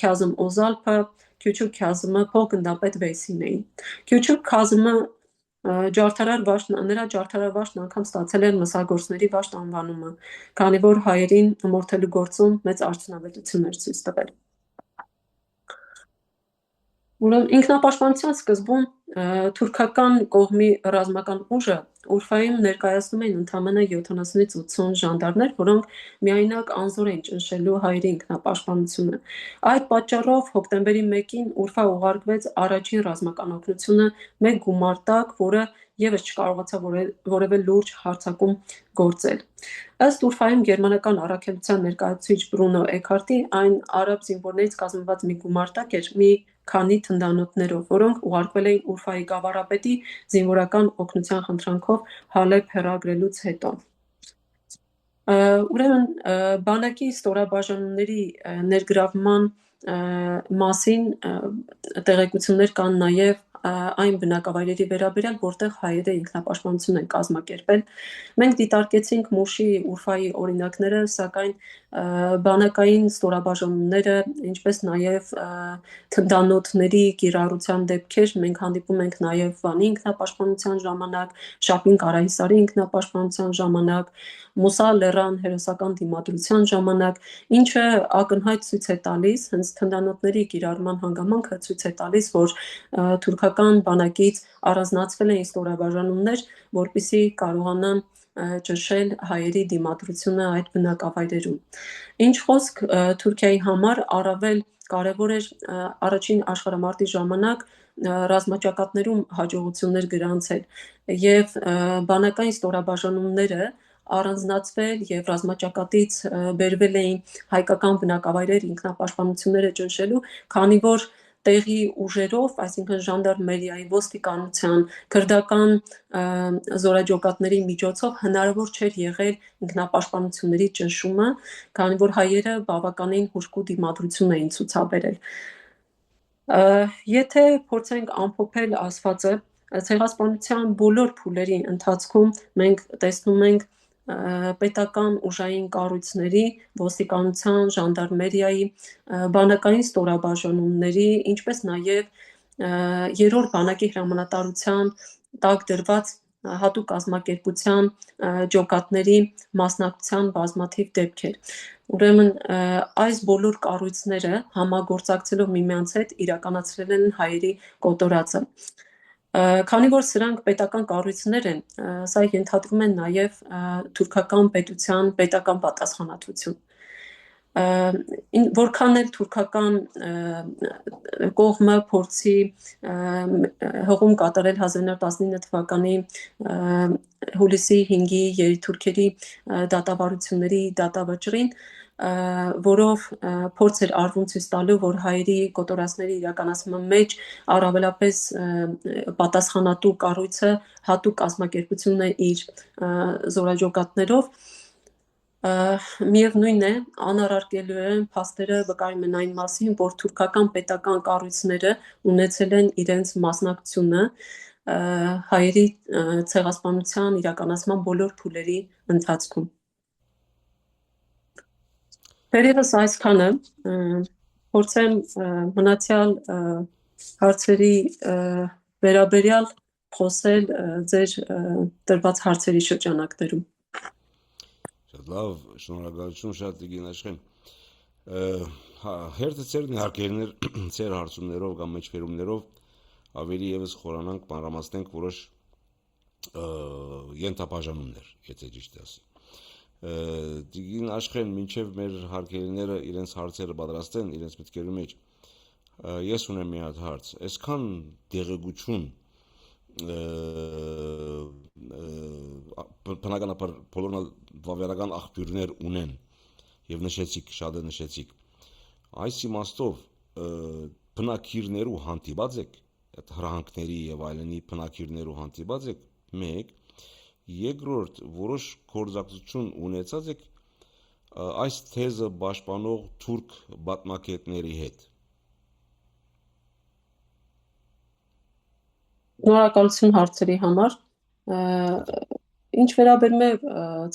Քյազմ Օզալփը, Քյուչուկ Քյազմը, փոխգնդապետ Վեյսին էին։ Քյուչուկ Քազմը նրա ջարդարար վաշտն անգամ ստացել էր մսագործների վաշտ անվանումը, քանի որ հայերին մորթելու գործում մեծ արդյունավետություն էր ցույց տվել։ Ուրեմն ինքնապաշտպանության սկզբում թուրքական կողմի ռազմական ուժը Ուրֆայում ներկայացնում էին ընդամենը 70-ից 80 ժանդարմներ, որոնք միայնակ անզոր էին ճնշելու հայերի ինքնապաշտպանությունը։ Այդ պատճառով հոկտեմբերի 1-ին Ուրֆա ուղարկվեց առաջին ռազմական օգնությունը մեկ գումարտակ, որը եւս չկարողացավ որևէ լուրջ հարձակում գործել։ Ըստ Ուրֆայում գերմանական առաքելության ներկայացուցիչ Բրունո Էքհարտի, այն արաբ զինվորներից կազմված մի գումարտակ էր մի քանի թնդանոթներով, որոնք ուղարկվել էին Ուրֆայի գավառապետի զինվորական օգնության խնդրանքով Հալեբ հեռագրելուց հետո։ Ուրեմն բանակի ստորաբաժանումների ներգրավման մասին տեղեկություններ կան նաև այն բնակավայրերի վերաբերյալ, որտեղ հայերը ինքնապաշտպանություն են կազմակերպել։ Մենք դիտարկեցինք Մուշի, Ուրֆայի օրինակները, սակայն բանակային ստորաբաժանումները, ինչպես նաև թնդանոթների կիրառության դեպքեր մենք հանդիպում ենք նաև Վանի ինքնապաշտպանության ժամանակ, Շապին Կարահիսարի ինքնապաշտպանության ժամանակ, Մուսա Լեռան հերոսական դիմադրության ժամանակ, ինչը ակնհայտ ցույց է տալիս, հենց թնդանոթների կիրառման հանգամանքը ցույց է տալիս, որ թուրքական բանակից առանձնացվել էին ստորաբաժանումներ, որպեսզի կարողանան ճնշել հայերի դիմադրությունը այդ բնակավայրերում։ Ինչ խոսք Թուրքիայի համար առավել կարևոր էր առաջին աշխարհամարտի ժամանակ ռազմաճակատներում հաջողություններ գրանցել եւ բանակային ստորաբաժանումները առանձնացվել եւ ռազմաճակատից բերվել էին հայկական բնակավայրեր ինքնապաշտպանությունները ճնշելու, քանի որ տեղի ուժերով, այսինքն ժանդարմերիայի, ոստիկանության, քրդական զորաճոկատների միջոցով հնարավոր չէր եղել ինքնապաշտպանությունների ճնշումը, քանի որ հայերը բավականին հուժկու դիմադրություն էին ցուցաբերել։ Եթե փորձենք ամփոփել ասվածը, ցեղասպանության բոլոր փուլերի ընթացքում մենք տեսնում ենք պետական ուժային կառույցների, ոստիկանության, ժանդարմերիայի, բանակային ստորաբաժանումների, ինչպես նաև երրորդ բանակի հրամանատարության տակ դրված հատուկ կազմակերպության ջոկատների մասնակցության բազմաթիվ դեպքեր։ Ուրեմն այս բոլոր կառույցները համագործակցելով միմյանց հետ իրականացրել են հայերի կոտորածը։ Քանի որ սրանք պետական կառույցներ են, սա ենթադրում է նաև թուրքական պետության պետական պատասխանատվություն։ Որքան էլ թուրքական կողմը փորձի հողում կատարել 1919 թվականի հուլիսի 5-ի երիտուրքերի դատավարությունների դատավճռին, որով փորձ էր արվում ցույց տալու, որ հայերի կոտորածների իրականացման մեջ առավելապես պատասխանատու կառույցը հատուկ կազմակերպությունն է իր զորաջոկատներով, միևնույն է, անառարկելիորեն փաստերը վկայում են այն մասին, որ թուրքական պետական կառույցները ունեցել են իրենց մասնակցությունը հայերի ցեղասպանության իրականացման բոլոր փուլերի ընթացքում։ Դերևս այսքանը, փորձեմ մնացյալ հարցերի վերաբերյալ խոսել ձեր տրված հարցերի շրջանակներում։ Շատ լավ, շնորհակալություն շատ Տիգին Աշխեն։ Հերթը ծերն հարկերներ ծեր հարցումներով կամ մեջբերումներով ավելի եւս խորանանք մանրամասնենք որոշ ենթաբաժանումներ, եթե ճիշտ ասի։ Տիգին Աշխեն, մինչև մեր հարկերները իրենց հարցերը պատրաստեն իրենց մտքերի մեջ, ես ունեմ մի հատ հարց, այսքան դեղեցություն բնականաբար բոլորն վավերական աղբյուրներ ունեն եւ նշեցիք, շատ է նշեցիք։ Այս իմաստով բնակիրներու հանդիպած եք, այդ հրանքների եւ այլնի բնակիրներու հանդիպած եք, մեկ, երկրորդ որոշ գործակցություն ունեցած եք այս թեզը պաշտպանող թուրք պատմակետների հետ։ Շնորհակալություն հարցերի համար։ Ինչ վերաբերում է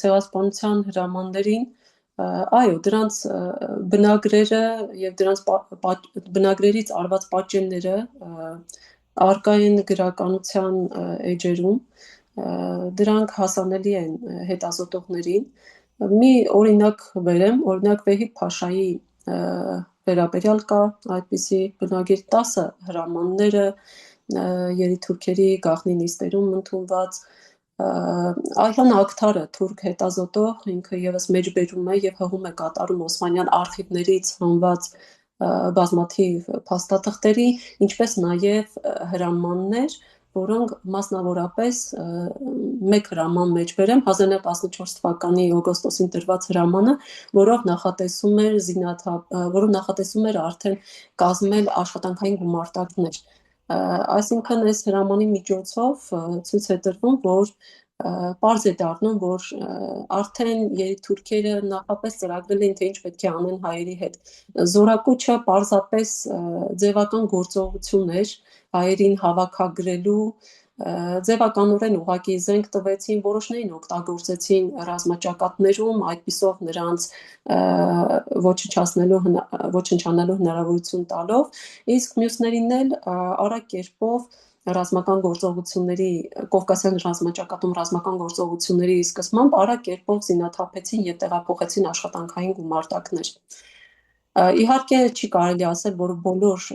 ցեղասպանության հրամաններին, այո, դրանց բնագրերը եւ դրանց բնագրերից արված պատճենները արկա են գրականության էջերում, դրանք հասանելի են հետազոտողներին։ Մի օրինակ վերեմ, օրինակ Վեհիբ Փաշայի վերաբերյալ կա այդպիսի բնագիր 10 հրամանները երիտուրքերի գաղտնի նիստերում ընդունված, Այհան Աքթարը, թուրք հետազոտող, ինքը եւս մեջբերում է եւ հղում է կատարում Օսմանյան արխիվներից հանված բազմաթիվ փաստաթղթերի, ինչպես նաեւ հրամաններ, որոնք մասնավորապես մեկ հրաման մեջբերեմ 1914 թվականի օգոստոսին տրված հրամանը, որով նախատեսում էր արդեն կազմել աշխատանքային գումարտակներ։ Այսինքն այս հրամանի միջոցով ցույց է տրվում, որ պարզ է դառնում, որ արդեն երիտուրքերը նախապես ծրագրել են, թե ինչ պետք է անեն հայերի հետ։ Զորակոչը պարզապես ձևական գործողություն էր հայերին հավաքագրելու, ձևականորեն ուղղակի զենք տվեցին, որոշներին օգտագործեցին ռազմաճակատներում, այդպիսով նրանց ոչնչանալու հնարավորություն տալով, իսկ մյուսներին էլ արագ կերպով ռազմական գործողությունների Կովկասյան ռազմաճակատում ռազմական գործողությունների սկզբամբ արագ կերպով զինաթափեցին եւ տեղափոխեցին աշխատանքային գումարտակներ։ Իհարկե չի կարելի ասել, որ բոլոր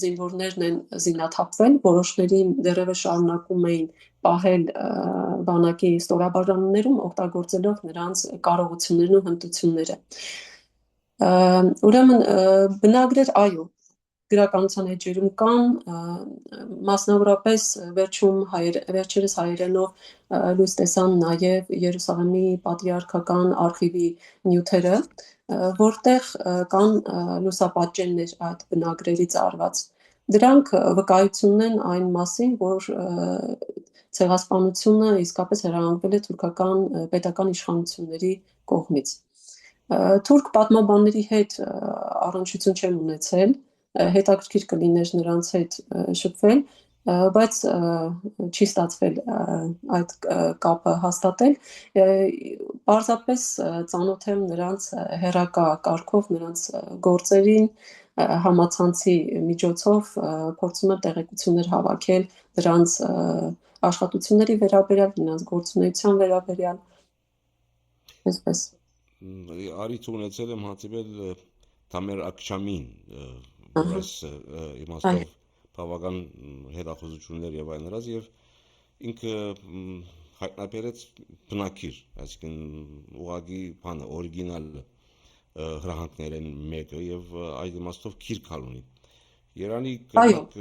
զինվորներն են զինաթափվել, որոշների դեռևս շարունակում էին պահել բանակի ստորաբաժանումներում, օգտագործելով նրանց կարողություններն ու հմտությունները։ Ուրեմն բնագրեր, այո, գրականության էջերում կան, մասնավորապես վերջերս հայերենով լույս տեսան նաև Երուսաղեմի պատրիարքական արխիվի նյութերը, որտեղ կան լուսապատճեններ այդ բնագրերից արված։ Դրանք վկայությունն են այն մասին, որ ցեղասպանությունը իսկապես հրահանգվել է թուրքական պետական իշխանությունների կողմից։ Թուրք պատմաբանների հետ առնչություն չեմ ունեցել, հետաքրքիր կլիներ նրանց հետ շփվել, բայց չի ստացվել այդ կապը հաստատել։ Պարզապես ծանոթ եմ նրանց հեռակա կարգով, նրանց գործերին, համացանցի միջոցով փորձում եմ տեղեկություններ հավաքել դրանց աշխատությունների վերաբերյալ, նրանց գործունեության վերաբերյալ, այսպես։ Արիթ ունեցել եմ հանդիպել Թամեր Ակչամին, որ Ահա, այս այո, իմաստով բավական հետախուզություններ եւ այլն դրած եւ ինքը հայտնաբերեց բնակիր, այսինքն ուղագի բանը օրիգինալ հրահանգներ են մեկը եւ այդ իմաստով քիրքալ ունի։ Երանի այո, կրնակ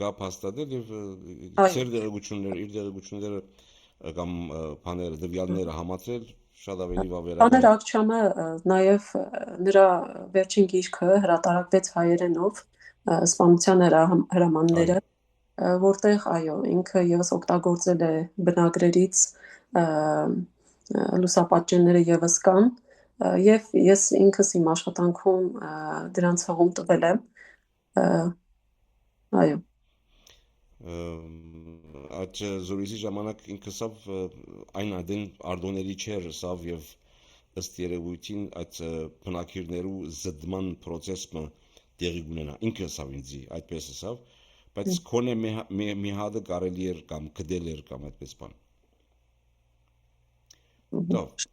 գապ հաստատել եւ այո։ ծեր դերակցությունները, իր դերակցությունները կամ բաները դվյալները համացրել շատ ավելի վավերագրական Տաներ Ակչամը նաև նրա վերջին գիրքը հրատարակվեց հայերենով, սպանության հրամանները, այո որտեղ այո, ինքը եւս օգտագործել է բնագրերից լուսապատճենները եւս կան, եւ ես ինքս իմ աշխատանքում դրանց հղում տվել եմ, այո։ այդ զորույցի ժամանակ ինքը սավ այն adեն արդոների չէր սավ եւ ըստ երևույթին այդ բնակիրներու զդման process-ը տեղի ունենա ինքը սավ ինձի այդպես սավ բայց քոնե մի հատը կարելի էր կամ գդել էր կամ այդպես բան Տավ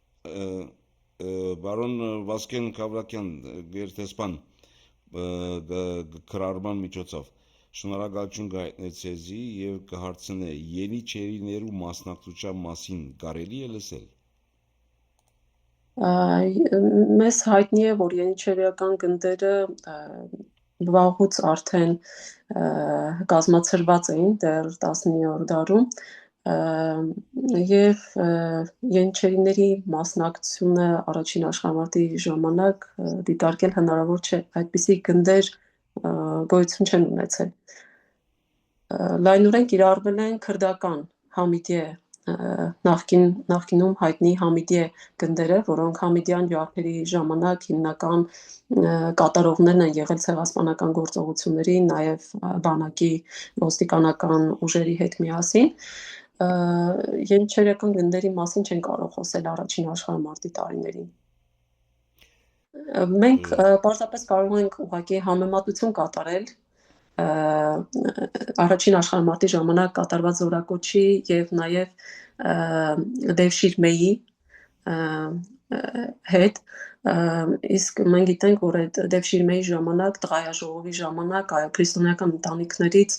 բարոն Վասկեն Կավրակյան գերտեսպան քրարման միջոցով շնորհակալություն գայտնեց ցեզի եւ կհարցնե Ենիչերիներու մասնակցության մասին կարելի է լսել Մեզ հայտնի է, որ ենիչերիական գնդերը վաղուց արդեն կազմացրված էին դեռ 19-րդ դարում եւ ենիչերիների մասնակցությունը առաջին աշխարհամարտի ժամանակ դիտարկել հնարավոր չէ, այդպիսի գնդեր գոյություն չեն ունեցել։ Լայնորեն կիրառվել են քրդական Համիդիե նախկինում հայտնի Համիդիե գնդերը, որոնք Համիդյան ջարդերի ժամանակ հիմնական կատարողներն են եղել ցեղասպանական գործողությունների, նաև բանակի ոստիկանական ուժերի հետ միասին։ Ենիչերիական գնդերի մասին չեն կարող խոսել առաջին աշխարհամարտի տարիներին։ Մենք պարզապես կարող ենք ուղղակի համեմատություն կատարել առաջին աշխարհամարտի ժամանակ կատարված զորակոչի եւ նաեւ Դևշիրմեի հետ իսկ մենք գիտենք որ այդ Դևշիրմեի ժամանակ տղայաժողովի ժամանակ այո քրիստոնեական ընտանիքներից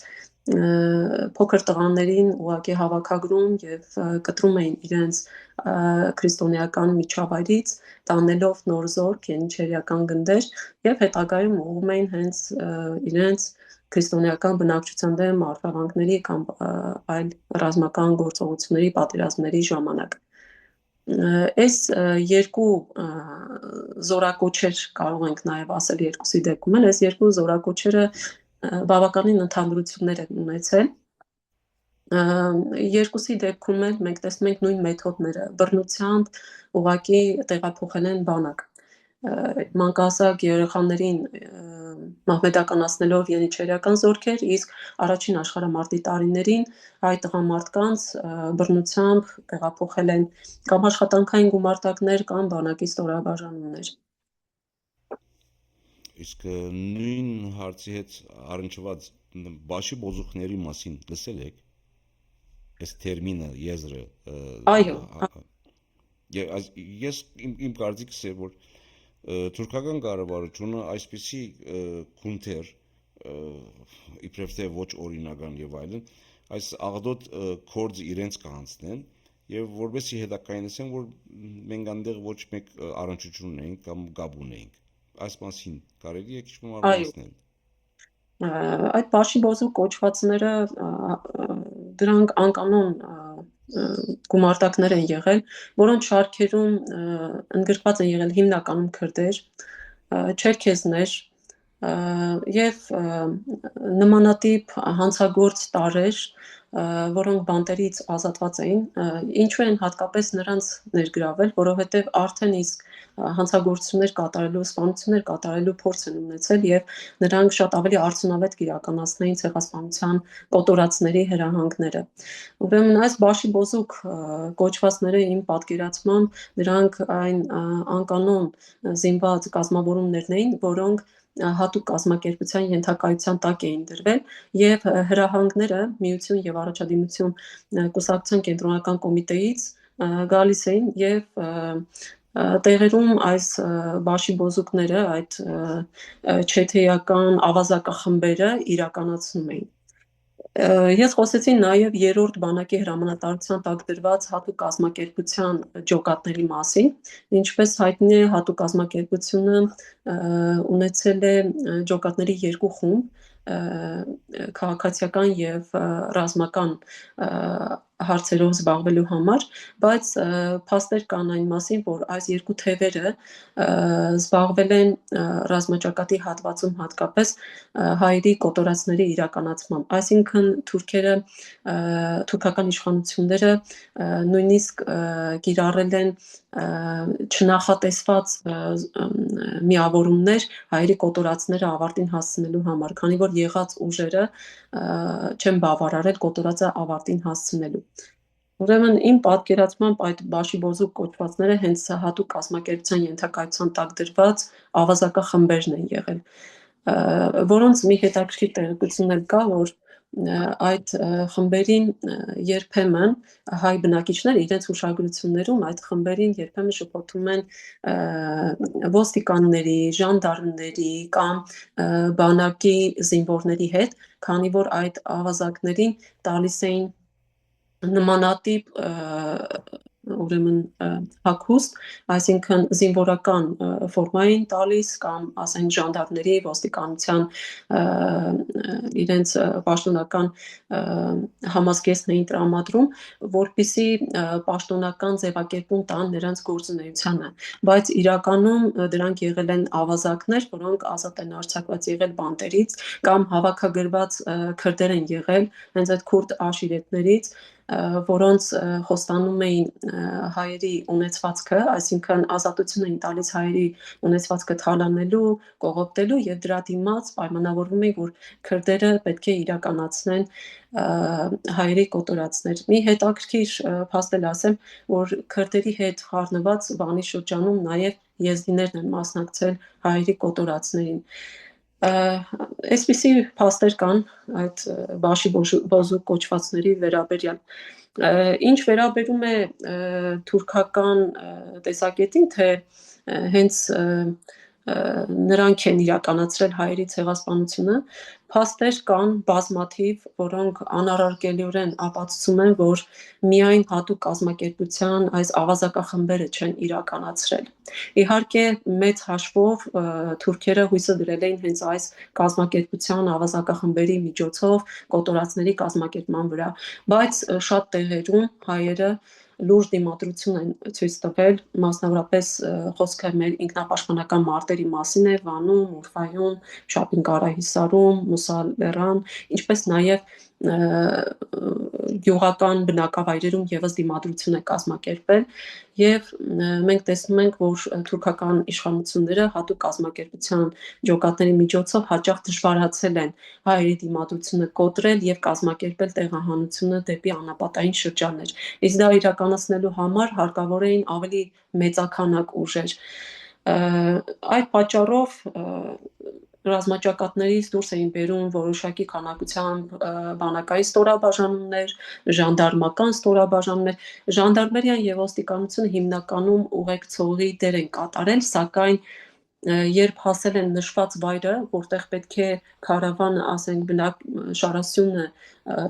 փոքր տղաներին ուղղակի հավաքագրում եւ կտրում էին իրենց քրիստոնեական միջավայրից տանելով նոր զորք ենիչերիական գնդեր եւ հետագայում ուղղում էին հենց իրենց քրիստոնեական բնակչության դեմ արտավանքների կամ այլ ռազմական գործողությունների պատերազմների ժամանակ այս երկու զորակոչեր կարող ենք նաև ասել երկուսի դեպքում էլ այս երկու զորակոչերը բավականին ընդհանրություններ են ունեցել երկուսի դեպքում էլ մենք տեսնում ենք նույն մեթոդները բռնությամբ ուղղակի տեղափոխել են բանակ մանկահասակ երեխաներին մահմեդականացնելով ենիչերիական զորքեր, իսկ առաջին աշխարհամարտի տարիներին այդ տղամարդկանց բռնությամբ տեղափոխել են կամ աշխատանքային գումարտակներ կամ բանակի ստորաբաժանումներ։ Իսկ նույն հարցի հետ առնչված բաշի բոզուկների մասին լսել եք այս տերմինը եզրը Այո ես իմ կարծիքս է որ թուրքական կառավարությունը այսպիսի քունթեր իբրև թե ոչ օրինական եւ այլն այս աղդոտ կորձ իրենց կանցնեն եւ որովհետեւ հետակայնեցեն որ մենք այնտեղ ոչ մեկ առնչություն ունենք կամ գաբ ունենք այս մասին կարելի է քիչ մարմնացնել այդ բաշի բոզուկ կոչվածները դրանք անկանոն գումարտակներ են եղել, որոնց շարքերում ընդգրկված են եղել հիմնականում քրդեր, չերքեզներ եւ նմանատիպ հանցագործ տարրեր, որոնք բանտերից ազատված էին, ինչու են հատկապես նրանց ներգրավել, որովհետեւ արդեն իսկ հանցագործություններ կատարելու, սպանություններ կատարելու փորձ են ունեցել եւ նրանք շատ ավելի արդյունավետ կիրականացնեին ցեղասպանության կոտորածների հրահանգները։ Ուրեմն այս բաշիբոզուկ կոչվածները իմ պատկերացմամբ նրանք այն անկանոն զինված կազմավորումներն էին, որոնք հատուկ կազմակերպության ենթակայության տակ էին դրվել եւ հրահանգները միություն եւ առաջադիմություն կուսակցության կենտրոնական կոմիտեից գալիս էին եւ տեղերում այս բաշիբոզուկները, այդ չեթեական ավազակախմբերը իրականացնում էին։ Ես խոսեցի նաև երրորդ բանակի հրամանատարության տակ դրված հատուկ կազմակերպության ջոկատների մասին։ Ինչպես հայտնի է, հատուկ կազմակերպությունը ունեցել է ջոկատների երկու խումբ՝ քաղաքացիական եւ ռազմական հարցերով զբաղվելու համար, բայց փաստեր կան այն մասին, որ այս երկու թևերը զբաղվել են ռազմաճակատի հատվածում հատկապես հայերի կոտորածների իրականացմամբ, այսինքն թուրքական իշխանությունները նույնիսկ կիրառել են չնախատեսված միավորումներ հայերի կոտորածները ավարտին հասցնելու համար, քանի որ եղած ուժերը չեն բավարարել կոտորածը ավարտին հասցնելու։ Ուրեմն իմ պատկերացմամբ այդ բաշիբոզուկ կոչվածները հենց հատուկ կազմակերպության ենթակայության տակ դրված ավազակախմբերն են եղել, որոնց մի հետաքրքիր տեղեկություն էլ կա, որ այդ խմբերին երբեմն հայ բնակիչները իրենց հուշագրություններում այդ խմբերին երբեմն շփոթում են ոստիկանների, ժանդարմների կամ բանակի զինվորների հետ, քանի որ այդ ավազակներին տալիս էին նմանատիպ ուրեմն հագուստ, այսինքն զինվորական ֆորմային տալիս կամ ասենք ժանդարմների, ոստիկանության իրենց պաշտոնական համազգեստն էին տրամադրում, որպեսզի պաշտոնական ձևակերպում տան նրանց գործունեությանը, բայց իրականում դրանք եղել են ավազակներ, որոնք ազատ են արձակված եղել բանտերից կամ հավաքագրված քրդեր են եղել հենց այդ քուրդ աշիրետներից, որոնց խոստանում էին հայերի ունեցվածքը, այսինքն ազատություն էին տալիս հայերի ունեցվածքը թալանելու, կողոպտելու եւ դրա դիմաց պայմանավորվում էին, որ քրդերը պետք է իրականացնեն հայերի կոտորածներ։ Մի հետաքրքիր փաստ էլ ասեմ, որ քրդերի հետ խառնված Վանի շրջանում նաև եզդիներն են մասնակցել հայերի կոտորածներին։ Այսպիսի փաստեր կան այդ բաշիբոզուկ կոչվածների վերաբերյալ։ Ինչ վերաբերում է թուրքական տեսակետին, թե հենց նրանք են իրականացրել հայերի ցեղասպանությունը, փաստեր կան բազմաթիվ, որոնք անառարկելիորեն ապացուցում են, որ միայն հատուկ կազմակերպության այս ավազակախմբերը չեն իրականացրել։ Իհարկե, մեծ հաշվով թուրքերը հույսը դրել էին հենց այս կազմակերպության ավազակախմբերի միջոցով կոտորածների կազմակերպման վրա, բայց շատ տեղերում հայերը լուրջ դիմադրություն են ցույց տվել, մասնավորապես խոսքը մեր ինքնապաշտպանական մարտերի մասին է Վանում, Ուրֆայում, Շապին-Կարահիսարում, Մուսալեռան, ինչպես նաև գյուղական բնակավայրերում եւս դիմադրություն է կազմակերպել եւ մենք տեսնում ենք, որ թուրքական իշխանությունները հատուկ կազմակերպության ջոկատների միջոցով հաճախ դժվարացել են հայերի դիմադրությունը կոտրել եւ կազմակերպել տեղահանությունը դեպի անապատային շրջաններ։ Իսկ դա իրականացնելու համար հարկավոր էին ավելի մեծաքանակ ուժեր։ Այդ պատճառով ռազմաճակատներից դուրս էին բերում որոշակի քանակությամբ բանակային ստորաբաժանումներ, ժանդարմական ստորաբաժանումներ, ժանդարմերիան եւ ոստիկանությունը հիմնականում ուղեկցողի դեր են կատարել, սակայն երբ հասել են նշված վայրը, որտեղ պետք է քարավանը, ասենք շարասյունը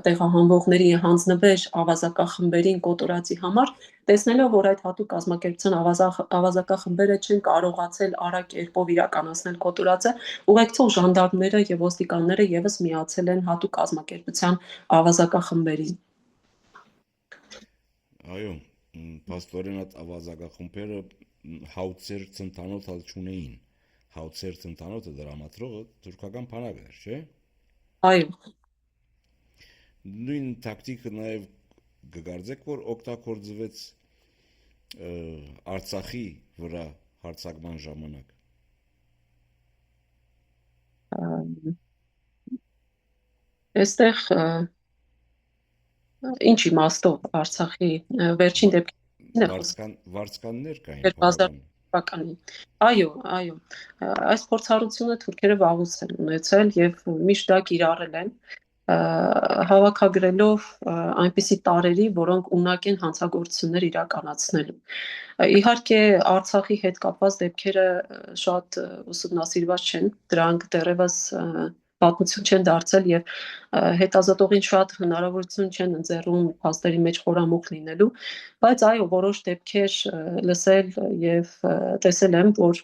տեղահանվողների հանձնվեր ավազակախմբերին կոտորածի համար, տեսնելով, որ այդ հատուկ կազմակերպության ավազակախմբերը չեն կարողացել արագ կերպով իրականացնել կոտորածը, ուղեկցող ժանդարմները եւ ոստիկանները եւս միացել են հատուկ կազմակերպության ավազակախմբերին։ Այո, փաստորեն այդ ավազակախմբերը հաուցեր ցնտանոթ չունեին։ Հաուցեր ցնտանոթը դրամատրողը թուրքական բանակ էր, չէ՞։ Այո։ Նույն տակտիկը նաև կգարձեք, որ օգտագործվեց Արցախի վրա հարցակման ժամանակ։ Այստեղ ինչ իմաստով Արցախի վերջին դեպքերն է խոսքը Վարձկաններ կային 2000 թվականին։ Այո, այս փորձառությունը թուրքերը վաղուց են ունեցել եւ միշտ դա կիրառել են հավաքագրելով այնպիսի տարրերի, որոնք ունակ են հանցագործություններ իրականացնելու։ Իհարկե Արցախի հետ կապված դեպքերը շատ ուսումնասիրված չեն, դրանք դեռևս պատմություն չեն դարձել եւ հետազոտողին շատ հնարավորություն չեն ընձեռում փաստերի մեջ խորամուխ լինելու, բայց այո, որոշ դեպքեր լսել եւ տեսել եմ, որ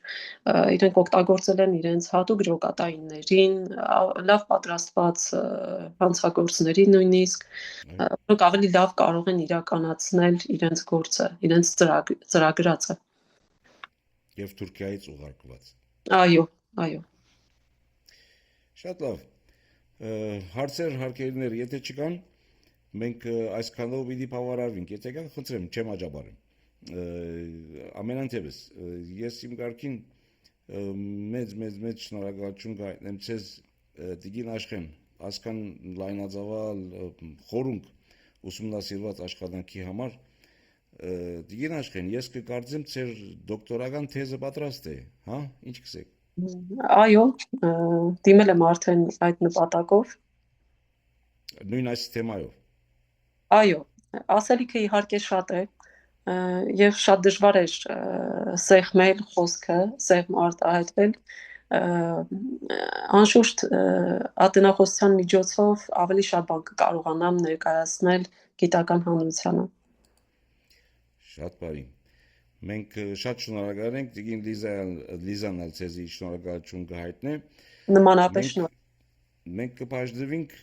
իրենք օգտագործել են իրենց հատուկ ջոկատայիններին, լավ պատրաստված հանցագործների նույնիսկ, որոնք ավելի լավ կարող են իրականացնել իրենց գործը, իրենց ծրագրածը։ Եվ Թուրքիայից ուղարկված։ Այո։ Շատ լավ։ Հարցեր, հարգելիներ, եթե չկան, մենք այսքանով պիտի բավարարվենք։ Եթե կան, խնդրեմ, չեմ աջակցեմ։ Ամենանդեպս, ես իմ կարգին մեծ շնորհակալություն կհայտնեմ ցեզ Տիկին Աշխեն, ասկան լայնածավալ խորունկ ուսումնասիրված աշխատանքի համար։ Տիկին Աշխեն, ես կկարծեմ ձեր դոկտորական թեզը պատրաստ է, հա, ինչ կսեք։ Այո, դիմել եմ արդեն այդ նպատակով։ Նույն այս թեմայով։ Այո, ասելիքը իհարկե շատ է եւ շատ դժվար է սեղմել խոսքը, սեղմ արտահայտվել։ Անշուշտ ատենախոսության միջոցով ավելի շատ բան կկարողանամ ներկայացնել գիտական հանրությանը։ Շատ բարի։ Մենք շատ շնորհակալ ենք Տիկին Լիզան Ալցեզի շնորհակալություն կհայտնե։ Նմանապես շնորհակալ։ Մենք կբաժնվենք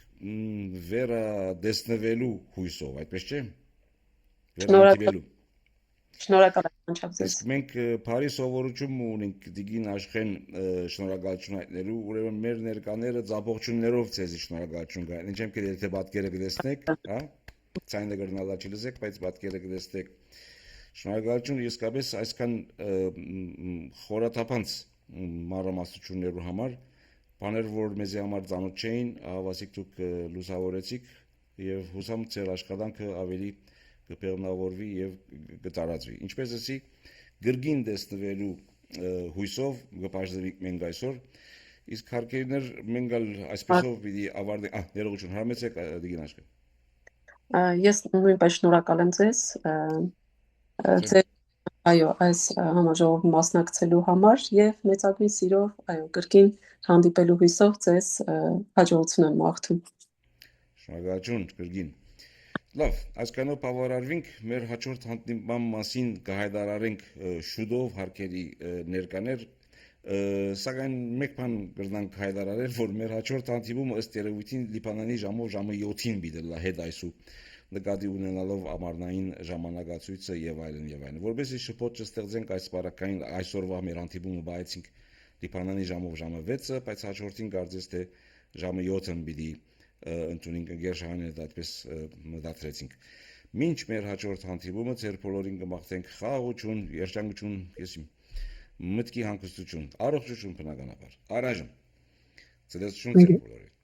վերադեսնվելու հույսով, այդպես չէ՞։ Շնորհակալ եմ ձեզ։ Իսկ մենք բարի սովորություն ունենք Տիկին Աշխեն շնորհակալություն հայտնելու, ուրեմն մեր ներկաները ձախողություններով ցեզի շնորհակալություն կհայտնեն։ Չեմ կերել թե պատկերը կտեսնեք, հա։ Ցայնը գրնալա չլսեք, բայց պատկերը կտեսնեք։ Շնորհակալություն իսկապես այսքան խորաթափանց մանրամասնություններու համար, բաներ, որ մեզի համար ծանոթ չէին, հավասիկ դուք լուսավորեցիք եւ հուսամ ձեր աշխատանքը ավելի կբեղմնավորվի եւ կտարածվի։ Ինչպես ասի, գրգին տեսնվելու հույսով կբաժնվենք մենք այսօր, իսկ հարգելիներ մենք այսպեսով պիտի ավարտենք, ներողություն, հարմեցեք Տիկին Աշխեն։ Ես նույնպես շնորհակալ եմ ձեզ։ Այո, այս համաժողովին մասնակցելու համար եւ մեծագույն սիրով, այո, կրկին հանդիպելու հույսով ձեզ հաջողություն եմ մաղթում։ Շնորհակալություն, կրկին։ Լավ, այսքանով բավարարվենք, մեր հաջորդ հանդիպման մասին կհայտարարենք շուտով, հարգելի ներկաներ, սակայն մեկ բան կրնանք հայտարարել, որ մեր հաջորդ հանդիպումը ըստ երևույթին Լիբանանի ժամը 7-ին պիտի լա հետ այսու նկատի ունենալով ամառնային ժամանակացույցը եւ այլն։ Որովհետեւ շփոթ չստեղծենք այս բարակային այսօրվա մեր հանդիպումը բայեցինք Լիբանանի ժամով 6-ը, բայց հաջորդին կարծես թե ժամը 7-ն պիտի ընդունենք գերշահանետ այդպես մտածեցինք։ Մինչ մեր հաջորդ հանդիպումը ձեր բոլորին կմաղթենք խաղաղություն, երջանկություն, մտքի հանգստություն, առողջություն բնականաբար։ Առայժմ ցտեսություն ձեր բոլորին։